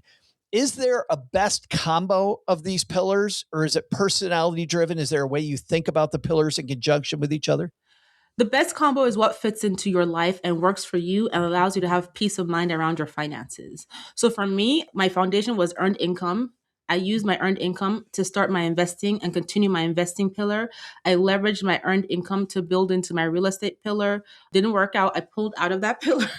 Is there a best combo of these pillars, or is it personality driven? Is there a way you think about the pillars in conjunction with each other? The best combo is what fits into your life and works for you and allows you to have peace of mind around your finances. So for me, my foundation was earned income. I used my earned income to start my investing and continue my investing pillar. I leveraged my earned income to build into my real estate pillar. Didn't work out. I pulled out of that pillar.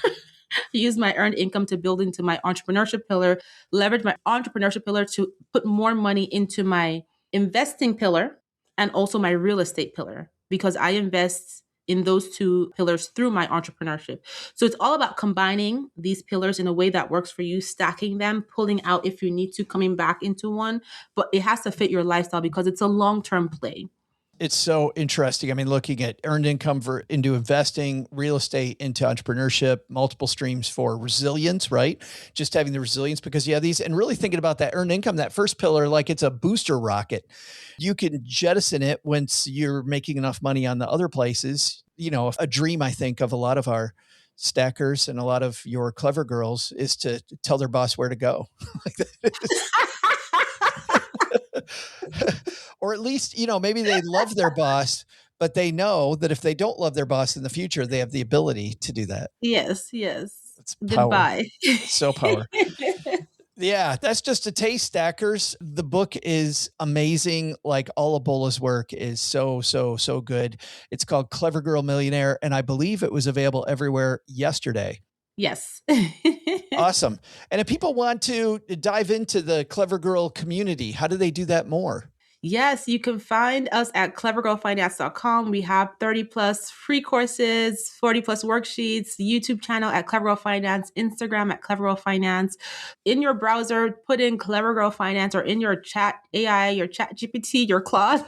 Use my earned income to build into my entrepreneurship pillar, leverage my entrepreneurship pillar to put more money into my investing pillar and also my real estate pillar, because I invest in those two pillars through my entrepreneurship. So it's all about combining these pillars in a way that works for you, stacking them, pulling out if you need to, coming back into one, but it has to fit your lifestyle because it's a long-term play. It's so interesting. I mean, looking at earned income into investing, real estate into entrepreneurship, multiple streams for resilience, right? Just having the resilience because you have these, and really thinking about that earned income, that first pillar, like it's a booster rocket. You can jettison it once you're making enough money on the other places. You know, a dream, I think, of a lot of our stackers and a lot of your clever girls is to tell their boss where to go. Or at least, you know, maybe they love their boss, but they know that if they don't love their boss in the future, they have the ability to do that. Yes. It's power. Goodbye. So power. Yeah, that's just a taste, stackers. The book is amazing. Like all of Bola's work is so good. It's called Clever Girl Millionaire, and I believe it was available everywhere yesterday. Yes. Awesome. And if people want to dive into the Clever Girl community, how do they do that more? Yes, you can find us at clevergirlfinance.com. We have 30 plus free courses, 40 plus worksheets, YouTube channel at Clever Girl Finance, Instagram at Clever Girl Finance. In your browser, put in Clever Girl Finance, or in your chat AI, your chat GPT, your Claude.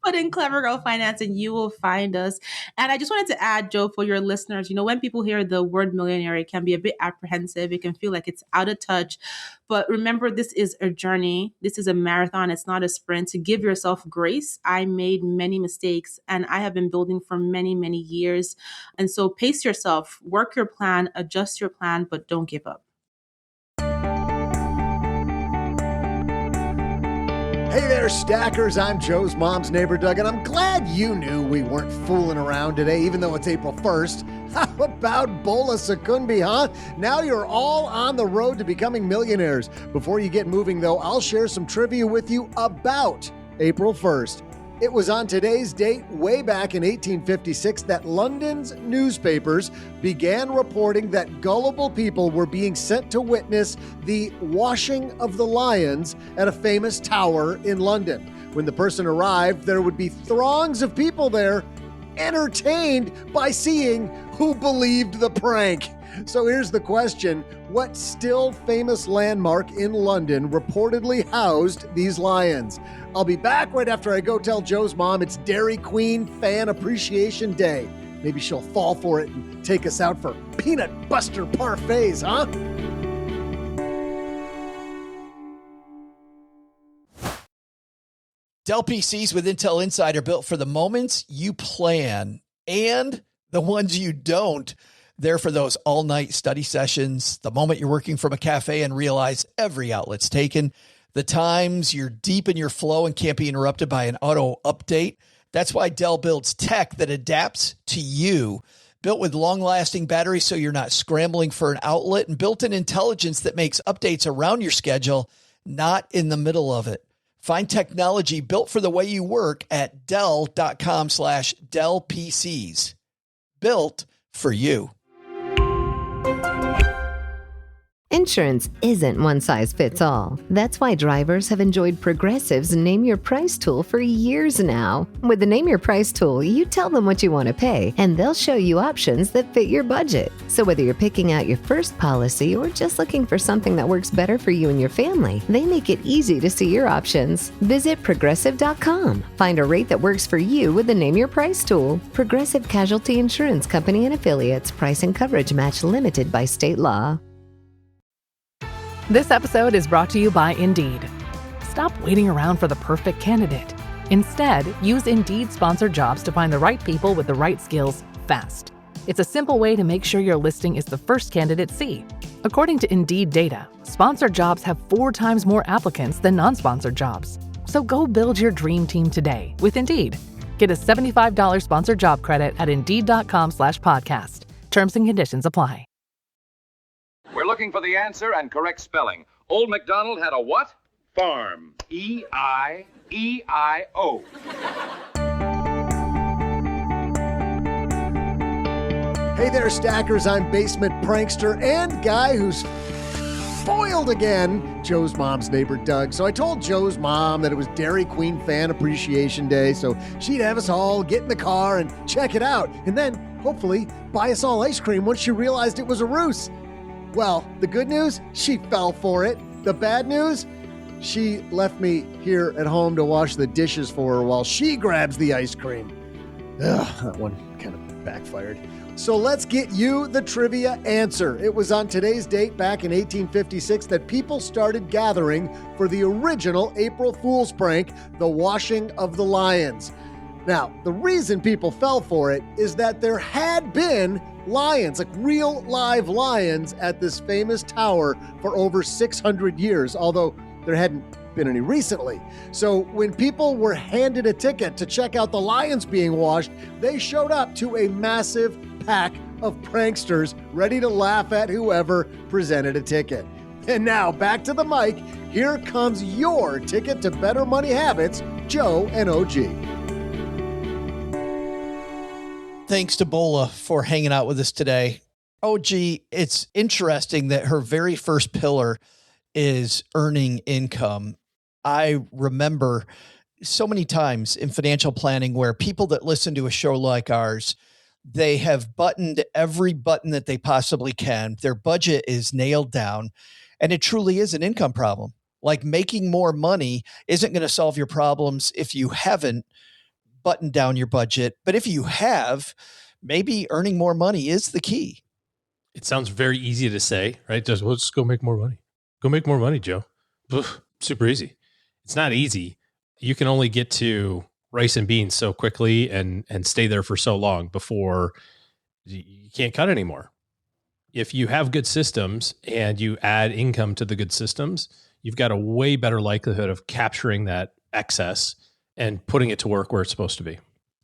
Put in Clever Girl Finance and you will find us. And I just wanted to add, Joe, for your listeners, when people hear the word millionaire, it can be a bit apprehensive. It can feel like it's out of touch. But remember, this is a journey. This is a marathon. It's not a sprint. To give yourself grace. I made many mistakes and I have been building for many, many years. And so pace yourself, work your plan, adjust your plan, but don't give up. Hey there, stackers. I'm Joe's mom's neighbor, Doug, and I'm glad you knew we weren't fooling around today, even though it's April 1st. How about Bola Sokunbi, huh? Now you're all on the road to becoming millionaires. Before you get moving, though, I'll share some trivia with you about April 1st. It was on today's date, way back in 1856, that London's newspapers began reporting that gullible people were being sent to witness the washing of the lions at a famous tower in London. When the person arrived, there would be throngs of people there, entertained by seeing who believed the prank. So here's the question. What still famous landmark in London reportedly housed these lions? I'll be back right after I go tell Joe's mom it's Dairy Queen Fan Appreciation Day. Maybe she'll fall for it and take us out for peanut buster parfaits, huh? Dell PCs with Intel Inside are built for the moments you plan and the ones you don't. They're for those all-night study sessions, the moment you're working from a cafe and realize every outlet's taken, the times you're deep in your flow and can't be interrupted by an auto update. That's why Dell builds tech that adapts to you. Built with long-lasting batteries so you're not scrambling for an outlet, and built-in intelligence that makes updates around your schedule, not in the middle of it. Find technology built for the way you work at Dell.com/Dell PCs. Built for you. Insurance isn't one size fits all. That's why drivers have enjoyed Progressive's Name Your Price tool for years now. With the Name Your Price tool, you tell them what you want to pay, and they'll show you options that fit your budget. So whether you're picking out your first policy or just looking for something that works better for you and your family, they make it easy to see your options. Visit Progressive.com. Find a rate that works for you with the Name Your Price tool. Progressive Casualty Insurance Company and Affiliates. Price and coverage match limited by state law. This episode is brought to you by Indeed. Stop waiting around for the perfect candidate. Instead, use Indeed sponsored jobs to find the right people with the right skills fast. It's a simple way to make sure your listing is the first candidates see. According to Indeed data, sponsored jobs have 4 times more applicants than non-sponsored jobs. So go build your dream team today with Indeed. Get a $75 sponsored job credit at Indeed.com/podcast. Terms and conditions apply. We're looking for the answer and correct spelling. Old MacDonald had a what? Farm. E-I-E-I-O. Hey there, stackers. I'm basement prankster and guy who's foiled again, Joe's mom's neighbor, Doug. So I told Joe's mom that it was Dairy Queen Fan Appreciation Day, so she'd have us all get in the car and check it out, and then, hopefully, buy us all ice cream once she realized it was a ruse. Well, the good news, she fell for it. The bad news, she left me here at home to wash the dishes for her while she grabs the ice cream. Ugh, that one kind of backfired. So let's get you the trivia answer. It was on today's date back in 1856 that people started gathering for the original April Fool's prank, the washing of the lions. Now, the reason people fell for it is that there had been lions, like real live lions, at this famous tower for over 600 years, although there hadn't been any recently. So when people were handed a ticket to check out the lions being washed, they showed up to a massive pack of pranksters ready to laugh at whoever presented a ticket. And now back to the mic. Here comes your ticket to better money habits, Joe and OG. Thanks to Bola for hanging out with us today. OG, it's interesting that her very first pillar is earning income. I remember so many times in financial planning where people that listen to a show like ours, they have buttoned every button that they possibly can. Their budget is nailed down, and it truly is an income problem. Like making more money isn't going to solve your problems if you haven't buttoned down your budget. But if you have, maybe earning more money is the key. It sounds very easy to say, right? Just, well, just go make more money. Go make more money, Joe. Ugh, super easy. It's not easy. You can only get to rice and beans so quickly and stay there for so long before you can't cut anymore. If you have good systems and you add income to the good systems, you've got a way better likelihood of capturing that excess and putting it to work where it's supposed to be.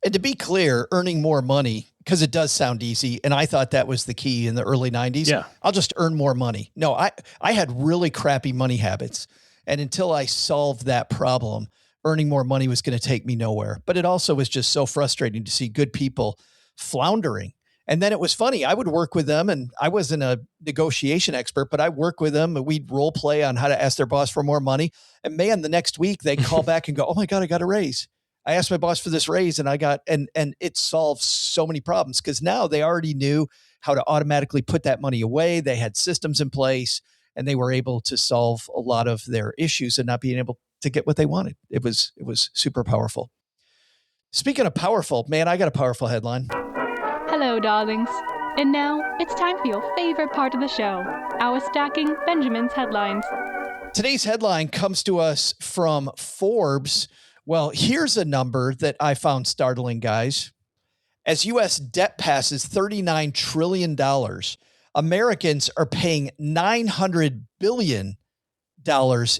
And to be clear, earning more money, because it does sound easy, and I thought that was the key in the early 90s. Yeah. I'll just earn more money. No, I had really crappy money habits. And until I solved that problem, earning more money was going to take me nowhere. But it also was just so frustrating to see good people floundering. And then it was funny. I would work with them, and I wasn't a negotiation expert, but I work with them, and we'd role play on how to ask their boss for more money. And man, the next week they'd call back and go, "Oh my God, I got a raise. I asked my boss for this raise and I got," and it solves so many problems because now they already knew how to automatically put that money away. They had systems in place and they were able to solve a lot of their issues and not being able to get what they wanted. It was super powerful. Speaking of powerful, man, I got a powerful headline. Hello, darlings. And now it's time for your favorite part of the show, our Stacking Benjamin's headlines. Today's headline comes to us from Forbes. Well, here's a number that I found startling, guys. As U.S. debt passes $39 trillion, Americans are paying $900 billion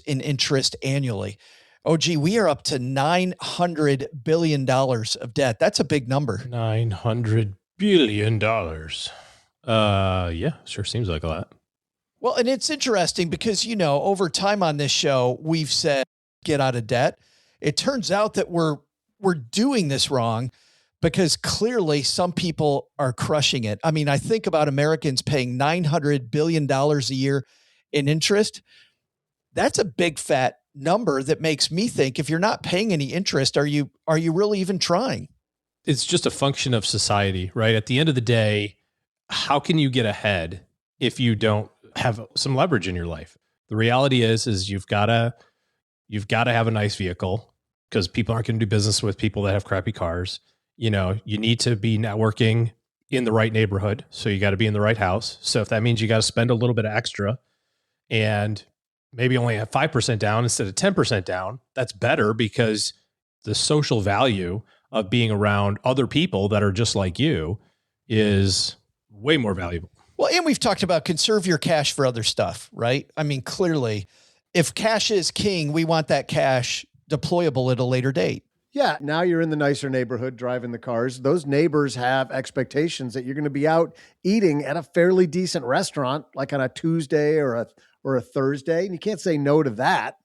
in interest annually. Oh, gee, we are up to $900 billion of debt. That's a big number. $900 billion. Yeah, sure seems like a lot. Well, and it's interesting because, you know, over time on this show, we've said, get out of debt. It turns out that we're doing this wrong because clearly some people are crushing it. I mean, I think about Americans paying $900 billion a year in interest. That's a big fat number that makes me think if you're not paying any interest, are you really even trying? It's just a function of society, right? At the end of the day, how can you get ahead if you don't have some leverage in your life? The reality is you've got to have a nice vehicle, because people aren't going to do business with people that have crappy cars. You know, you need to be networking in the right neighborhood. So you got to be in the right house. So if that means you got to spend a little bit of extra and maybe only have 5% down instead of 10% down, that's better because the social value of being around other people that are just like you is way more valuable. Well, and we've talked about conserve your cash for other stuff, right? I mean, clearly, if cash is king, we want that cash deployable at a later date. Yeah, now you're in the nicer neighborhood driving the cars. Those neighbors have expectations that you're going to be out eating at a fairly decent restaurant, like on a Tuesday or a Thursday, and you can't say no to that.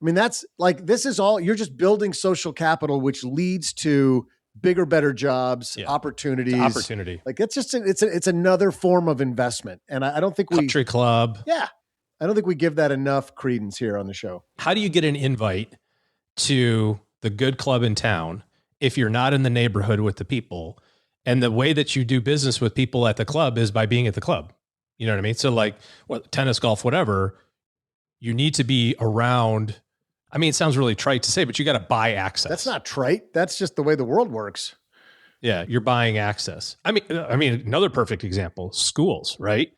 I mean, that's like, this is all, you're just building social capital, which leads to bigger, better jobs, opportunities. It's opportunity. Like it's just, it's another form of investment. And I don't think Country club. Yeah. I don't think we give that enough credence here on the show. How do you get an invite to the good club in town if you're not in the neighborhood with the people? And the way that you do business with people at the club is by being at the club. You know what I mean? So like tennis, golf, whatever, you need to be around. I mean, it sounds really trite to say, but you got to buy access. That's not trite. That's just the way the world works. Yeah. You're buying access. I mean, another perfect example, schools, right?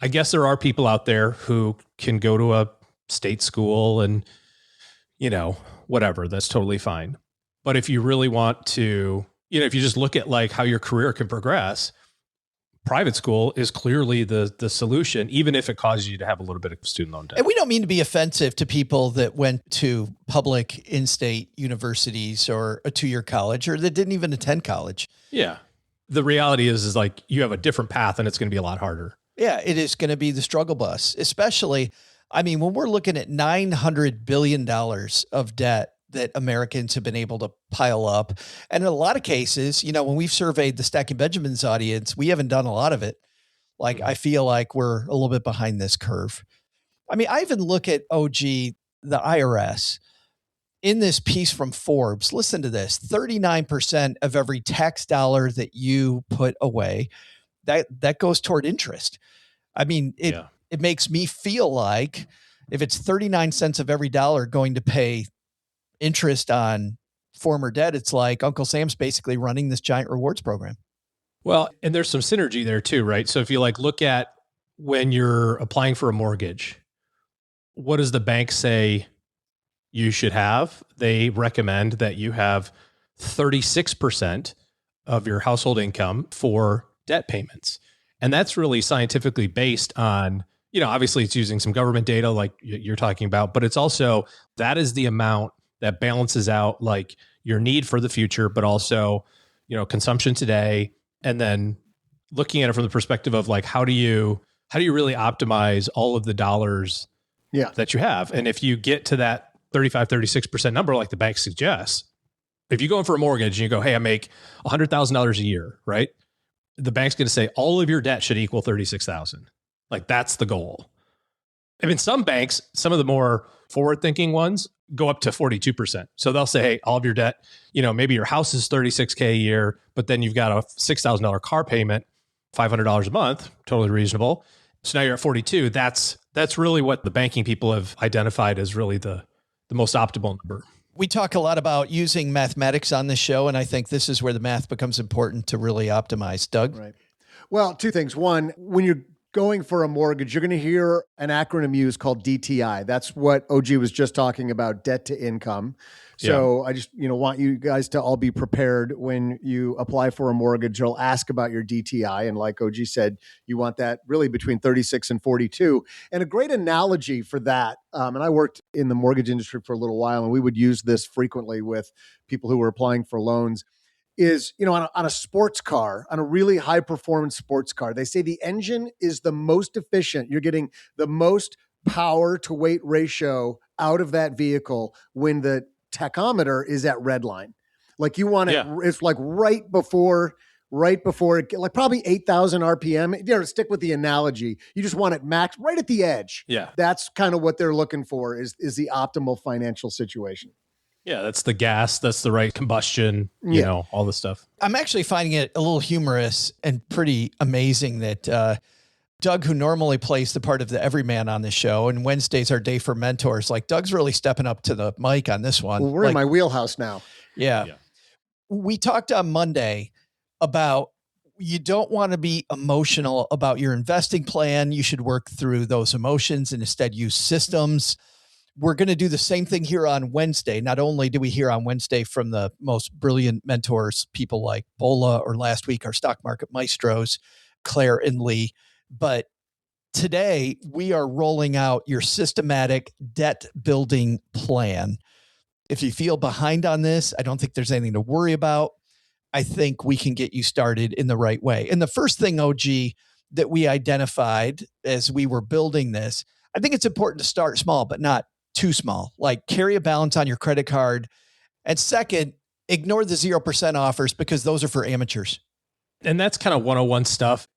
I guess there are people out there who can go to a state school and, you know, whatever, that's totally fine. But if you really want to, you know, if you just look at like how your career can progress, private school is clearly the solution, even if it causes you to have a little bit of student loan debt. And we don't mean to be offensive to people that went to public in-state universities or a 2-year college or that didn't even attend college. Yeah. The reality is like you have a different path and it's going to be a lot harder. Yeah, it is going to be the struggle bus, especially, I mean, when we're looking at $900 billion of debt that Americans have been able to pile up. And in a lot of cases, you know, when we've surveyed the Stacking Benjamins audience, we haven't done a lot of it. Like, I feel like we're a little bit behind this curve. I mean, I even look at, the IRS, in this piece from Forbes, listen to this, 39% of every tax dollar that you put away, that goes toward interest. I mean, it makes me feel like if it's 39 cents of every dollar going to pay interest on former debt, it's like Uncle Sam's basically running this giant rewards program. Well, and there's some synergy there too, right? So if you look at when you're applying for a mortgage, what does the bank say you should have? They recommend that you have 36% of your household income for debt payments. And that's really scientifically based on, obviously it's using some government data like you're talking about, but it's also, that is the amount that balances out like your need for the future, but also, consumption today. And then looking at it from the perspective of like, how do you really optimize all of the dollars that you have? And if you get to that 35, 36% number, like the bank suggests, if you go in for a mortgage and you go, hey, I make $100,000 a year, right? The bank's going to say all of your debt should equal 36,000. Like that's the goal. I mean, some banks, some of the more forward-thinking ones go up to 42%. So they'll say, hey, all of your debt, maybe your house is $36K a year, but then you've got a $6,000 car payment, $500 a month, totally reasonable. So now you're at 42. That's really what the banking people have identified as really the most optimal number. We talk a lot about using mathematics on this show, and I think this is where the math becomes important to really optimize. Doug? Right. Well, two things. One, when you're going for a mortgage, you're going to hear an acronym used called DTI. That's what OG was just talking about, debt to income. So I just, want you guys to all be prepared when you apply for a mortgage. They'll ask about your DTI. And like OG said, you want that really between 36 and 42. And a great analogy for that, and I worked in the mortgage industry for a little while, and we would use this frequently with people who were applying for loans, is, on a sports car, on a really high performance sports car, they say the engine is the most efficient. You're getting the most power to weight ratio out of that vehicle when the tachometer is at red line. Like you want it, it's like right before it, like probably 8,000 RPM. Stick with the analogy. You just want it max right at the edge. Yeah. That's kind of what they're looking for is the optimal financial situation. Yeah, that's the gas. That's the right combustion, all the stuff. I'm actually finding it a little humorous and pretty amazing that Doug, who normally plays the part of the everyman on the show, and Wednesday's our day for mentors, like Doug's really stepping up to the mic on this one. Well, we're in my wheelhouse now. Yeah. We talked on Monday about you don't want to be emotional about your investing plan. You should work through those emotions and instead use systems. We're going to do the same thing here on Wednesday. Not only do we hear on Wednesday from the most brilliant mentors, people like Bola, or last week, our stock market maestros, Claire and Lee, but today we are rolling out your systematic debt building plan. If you feel behind on this, I don't think there's anything to worry about. I think we can get you started in the right way. And the first thing, OG, that we identified as we were building this, I think it's important to start small, but not too small. Like carry a balance on your credit card. And second, ignore the 0% offers because those are for amateurs. And that's kind of 101 stuff.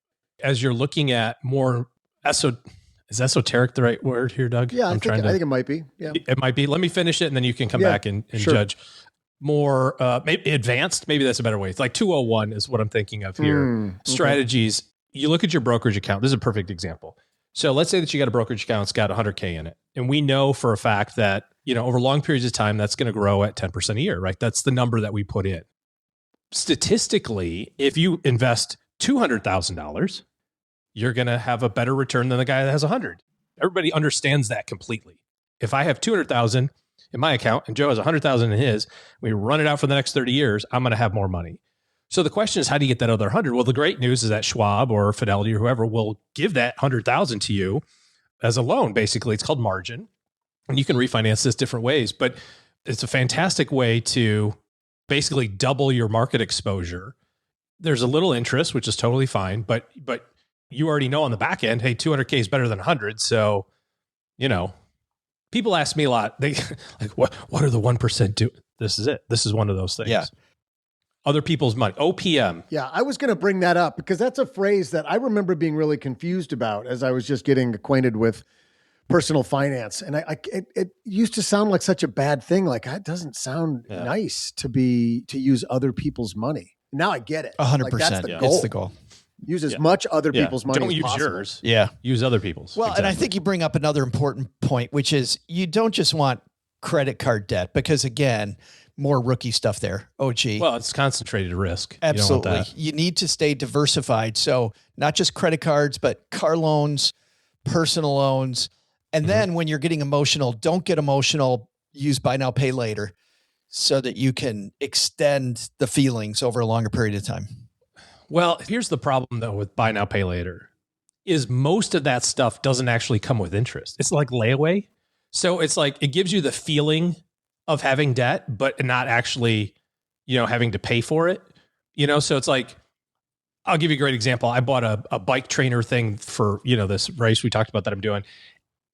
As you're looking at more is esoteric the right word here, Doug? Yeah, I think it might be. Yeah, it might be. Let me finish it and then you can come back and judge. More maybe advanced, maybe that's a better way. It's like 201 is what I'm thinking of here. Strategies. You look at your brokerage account. This is a perfect example. So let's say that you got a brokerage account, it's got 100K in it. And we know for a fact that, over long periods of time, that's going to grow at 10% a year, right? That's the number that we put in. Statistically, if you invest $200,000, you're going to have a better return than the guy that has 100. Everybody understands that completely. If I have 200,000 in my account and Joe has 100,000 in his, we run it out for the next 30 years, I'm going to have more money. So the question is, how do you get that other 100? Well, the great news is that Schwab or Fidelity or whoever will give that 100,000 to you as a loan. Basically, it's called margin, and you can refinance this different ways. But it's a fantastic way to basically double your market exposure. There's a little interest, which is totally fine, but you already know on the back end, hey, 200K is better than 100. So, people ask me a lot. They like, what are the 1% do? This is it. This is one of those things. Yeah. Other people's money. OPM. Yeah, I was going to bring that up because that's a phrase that I remember being really confused about as I was just getting acquainted with personal finance. And it used to sound like such a bad thing. Like, that doesn't sound nice to use other people's money. Now I get it. 100%. Like, that's the goal. It's the goal. Use as much other people's money Don't as use possible. yours. Yeah. Use other people's. Well, and I think you bring up another important point, which is you don't just want credit card debt because, again, more rookie stuff there. OG. Well, it's concentrated risk. Absolutely. You don't want that. You need to stay diversified. So not just credit cards, but car loans, personal loans. And then when you're getting emotional, don't get emotional. Use buy now, pay later so that you can extend the feelings over a longer period of time. Well, here's the problem, though, with buy now, pay later, is most of that stuff doesn't actually come with interest. It's like layaway. So it's like it gives you the feeling of having debt, but not actually, having to pay for it. So it's like, I'll give you a great example. I bought a bike trainer thing for, this race we talked about that I'm doing.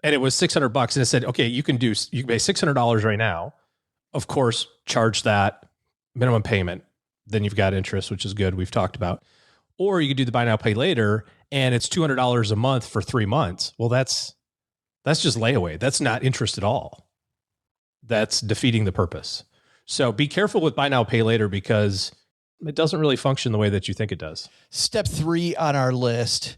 And it was $600. And it said, okay, you can pay $600 right now. Of course, charge that minimum payment. Then you've got interest, which is good. We've talked about. Or you could do the buy now, pay later, and it's $200 a month for 3 months. Well, that's just layaway. That's not interest at all. That's defeating the purpose. So be careful with buy now, pay later because it doesn't really function the way that you think it does. Step 3 on our list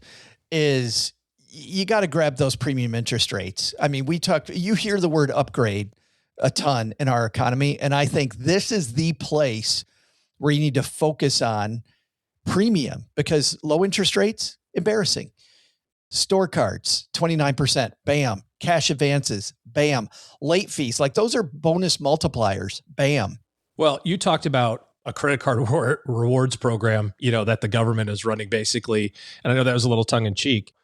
is you got to grab those premium interest rates. I mean, you hear the word upgrade a ton in our economy, and I think this is the place where you need to focus on premium because low interest rates, embarrassing. Store cards, 29%, bam. Cash advances, bam. Late fees, like those are bonus multipliers, bam. Well, you talked about a credit card rewards program, that the government is running basically. And I know that was a little tongue in cheek.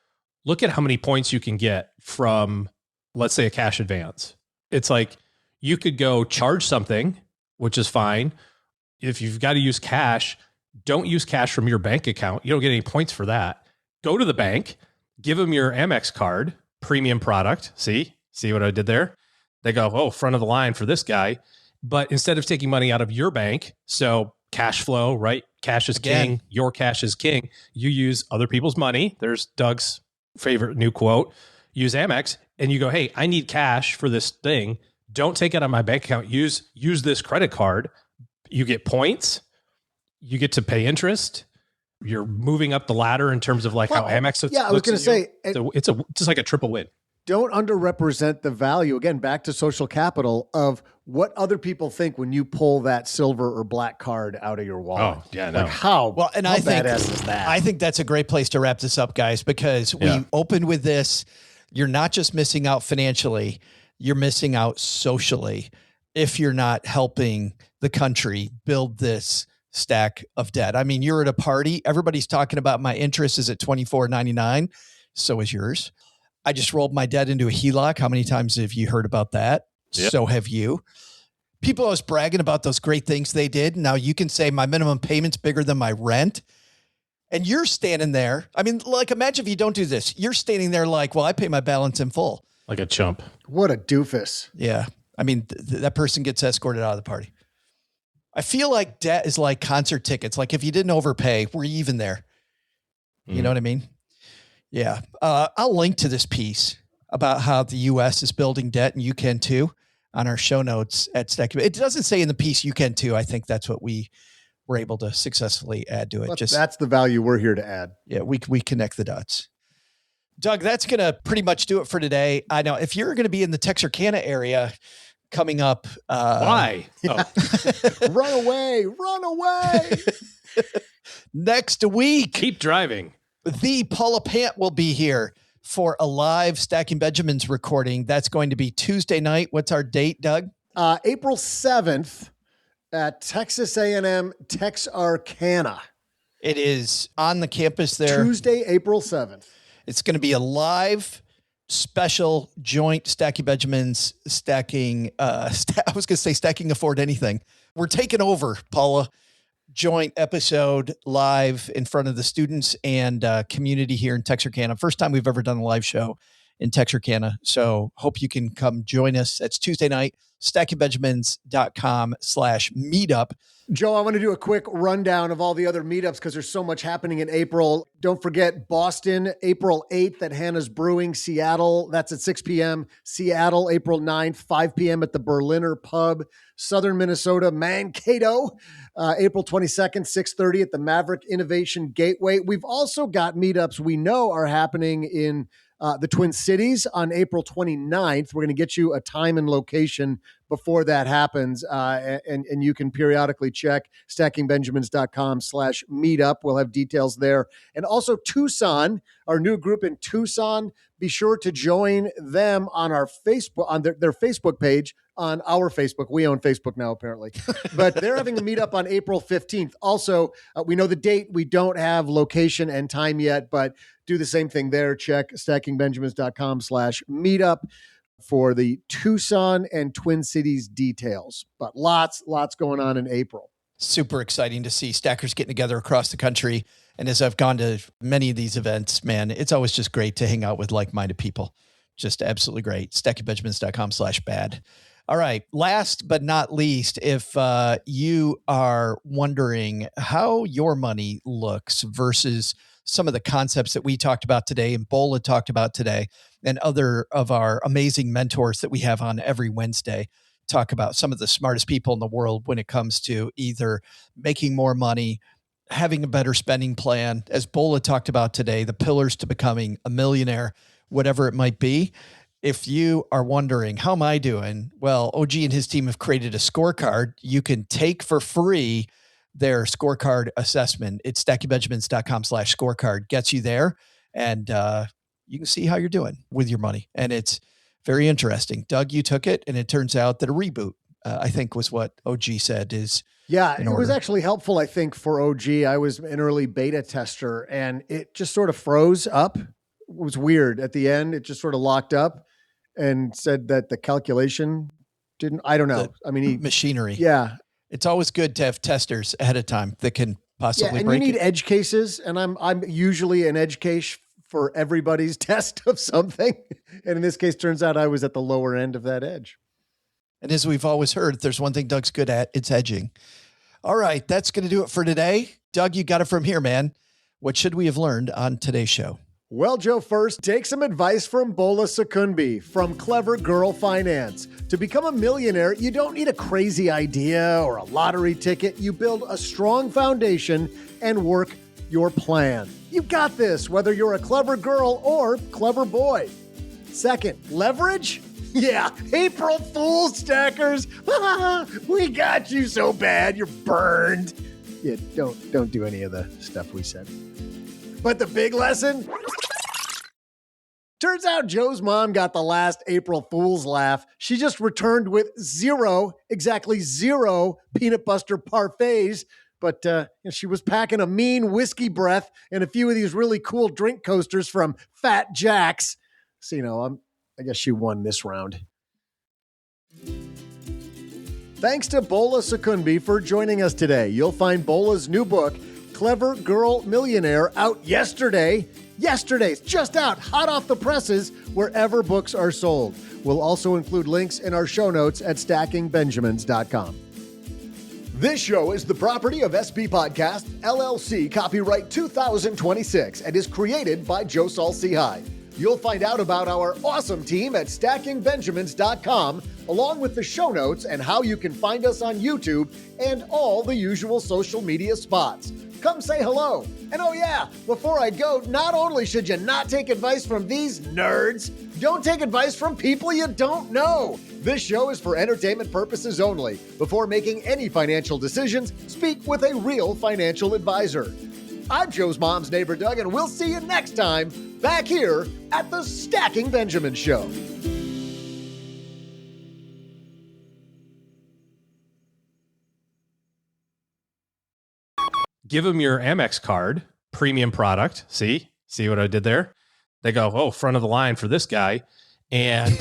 Look at how many points you can get from, let's say, a cash advance. It's like you could go charge something, which is fine. If you've got to use cash, don't use cash from your bank account. You don't get any points for that. Go to the bank, give them your Amex card, premium product. See what I did there? They go, oh, front of the line for this guy. But instead of taking money out of your bank, so cash flow, right? Cash is king. Your cash is king. You use other people's money. There's Doug's favorite new quote. Use Amex and you go, hey, I need cash for this thing. Don't take it out of my bank account. Use this credit card. You get points. You get to pay interest. You're moving up the ladder in terms of how Amex. Yeah, I was going to say it's just like a triple win. Don't underrepresent the value. Again, back to social capital of what other people think when you pull that silver or black card out of your wallet. Oh, yeah, no. Like how badass is that? I think that's a great place to wrap this up, guys, because we opened with this. You're not just missing out financially, you're missing out socially if you're not helping the country build this stack of debt. I mean, you're at a party. Everybody's talking about my interest is at $24.99. So is yours. I just rolled my debt into a HELOC. How many times have you heard about that? Yep. So have you. People always bragging about those great things they did. Now you can say my minimum payment's bigger than my rent. And you're standing there. I mean, imagine if you don't do this. You're standing there like, well, I pay my balance in full. Like a chump. What a doofus. Yeah. I mean, that person gets escorted out of the party. I feel like debt is like concert tickets. Like if you didn't overpay, we're even there. You know what I mean? Yeah. I'll link to this piece about how the U.S. is building debt, and you can too, on our show notes at Stack. It doesn't say in the piece you can too. I think that's what we were able to successfully add to it. But that's the value we're here to add. Yeah, we connect the dots. Doug, that's going to pretty much do it for today. I know if you're going to be in the Texarkana area coming up. Why? Oh. Run away. Next week. Keep driving. The Paula Pant will be here for a live Stacking Benjamins recording. That's going to be Tuesday night. What's our date, Doug? April 7th at Texas A&M Texarkana. It is on the campus there. Tuesday, April 7th. It's going to be a live special joint Stacking Benjamins stacking. I was going to say stacking afford anything. We're taking over, Paula. Joint episode live in front of the students and community here in Texarkana. First time we've ever done a live show in Texarkana. So hope you can come join us. That's Tuesday night, stackingbenjamins.com/meetup. Joe, I want to do a quick rundown of all the other meetups because there's so much happening in April. Don't forget Boston, April 8th at Hannah's Brewing, Seattle. That's at 6 p.m. Seattle, April 9th, 5 p.m. at the Berliner Pub. Southern Minnesota, Mankato, April 22nd, 6:30 at the Maverick Innovation Gateway. We've also got meetups we know are happening in the Twin Cities on April 29th. We're going to get you a time and location before that happens. And you can periodically check stackingbenjamins.com/meetup. We'll have details there. And also Tucson, our new group in Tucson. Be sure to join them on our Facebook, on their Facebook page, on our Facebook. We own Facebook now, apparently. But they're having a meetup on April 15th. Also, we know the date. We don't have location and time yet, but do the same thing there. Check stackingbenjamins.com/meetup for the Tucson and Twin Cities details. But lots going on in April. Super exciting to see stackers getting together across the country. And as I've gone to many of these events, man, it's always just great to hang out with like-minded people. Just absolutely great. stackingbenjamins.com/bad. All right. Last but not least, if you are wondering how your money looks versus some of the concepts that we talked about today and Bola talked about today and other of our amazing mentors that we have on every Wednesday, talk about some of the smartest people in the world when it comes to either making more money, having a better spending plan, as Bola talked about today, the pillars to becoming a millionaire, whatever it might be. If you are wondering, how am I doing? Well, OG and his team have created a scorecard you can take for free. Their scorecard assessment. It's stackingbenjamins.com/scorecard gets you there. And you can see how you're doing with your money. And it's very interesting. Doug, you took it and it turns out that a reboot, I think was what OG said is. Yeah, it was actually helpful, I think, for OG. I was an early beta tester and it just sort of froze up. It was weird. At the end, it just sort of locked up and said that the calculation didn't, I don't know. Machinery. Yeah. It's always good to have testers ahead of time that can possibly and break you need it. edge cases. And I'm usually an edge case for everybody's test of something. And in this case, turns out I was at the lower end of that edge. And as we've always heard, if there's one thing Doug's good at, it's edging. All right, that's going to do it for today. Doug, you got it from here, man. What should we have learned on today's show? Well, Joe, first, take some advice from Bola Sokunbi from Clever Girl Finance. To become a millionaire, you don't need a crazy idea or a lottery ticket. You build a strong foundation and work your plan. You got this, whether you're a clever girl or clever boy. Second, leverage? Yeah, April Fool's, stackers. We got you so bad, you're burned. Yeah, don't do any of the stuff we said. But the big lesson? Turns out Joe's mom got the last April Fool's laugh. She just returned with exactly zero peanut butter parfaits. But she was packing a mean whiskey breath and a few of these really cool drink coasters from Fat Jack's. So, I guess she won this round. Thanks to Bola Sokunbi for joining us today. You'll find Bola's new book, Clever Girl Millionaire, out yesterday. Yesterday's just out, hot off the presses, wherever books are sold. We'll also include links in our show notes at stackingbenjamins.com. This show is the property of SB Podcast, LLC, copyright 2026, and is created by Joe Saul-Sehy. You'll find out about our awesome team at stackingbenjamins.com, along with the show notes and how you can find us on YouTube and all the usual social media spots. Come say hello. And oh yeah, before I go, not only should you not take advice from these nerds, don't take advice from people you don't know. This show is for entertainment purposes only. Before making any financial decisions, speak with a real financial advisor. I'm Joe's mom's neighbor, Doug, and we'll see you next time back here at the Stacking Benjamin Show. Give them your Amex card, premium product. See what I did there? They go, oh, front of the line for this guy. And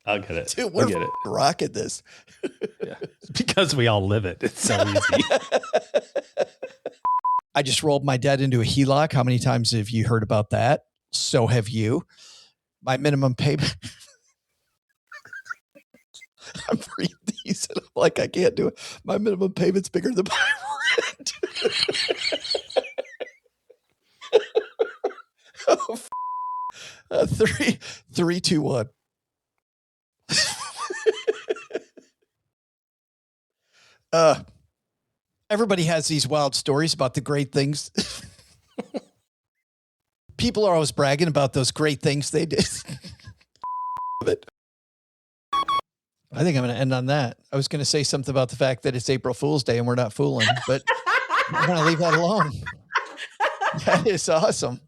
I'll get it. Dude, we're I'll get it. Rocking this. Yeah. It's because we all live it. It's so easy. I just rolled my debt into a HELOC. How many times have you heard about that? So have you. My minimum payment. I'm reading these and I'm like, I can't do it. My minimum payment's bigger than my rent. Oh, 3, 2, 1. Everybody has these wild stories about the great things. People are always bragging about those great things they did. I think I'm going to end on that. I was going to say something about the fact that it's April Fool's Day and we're not fooling, but I'm going to leave that alone. That is awesome.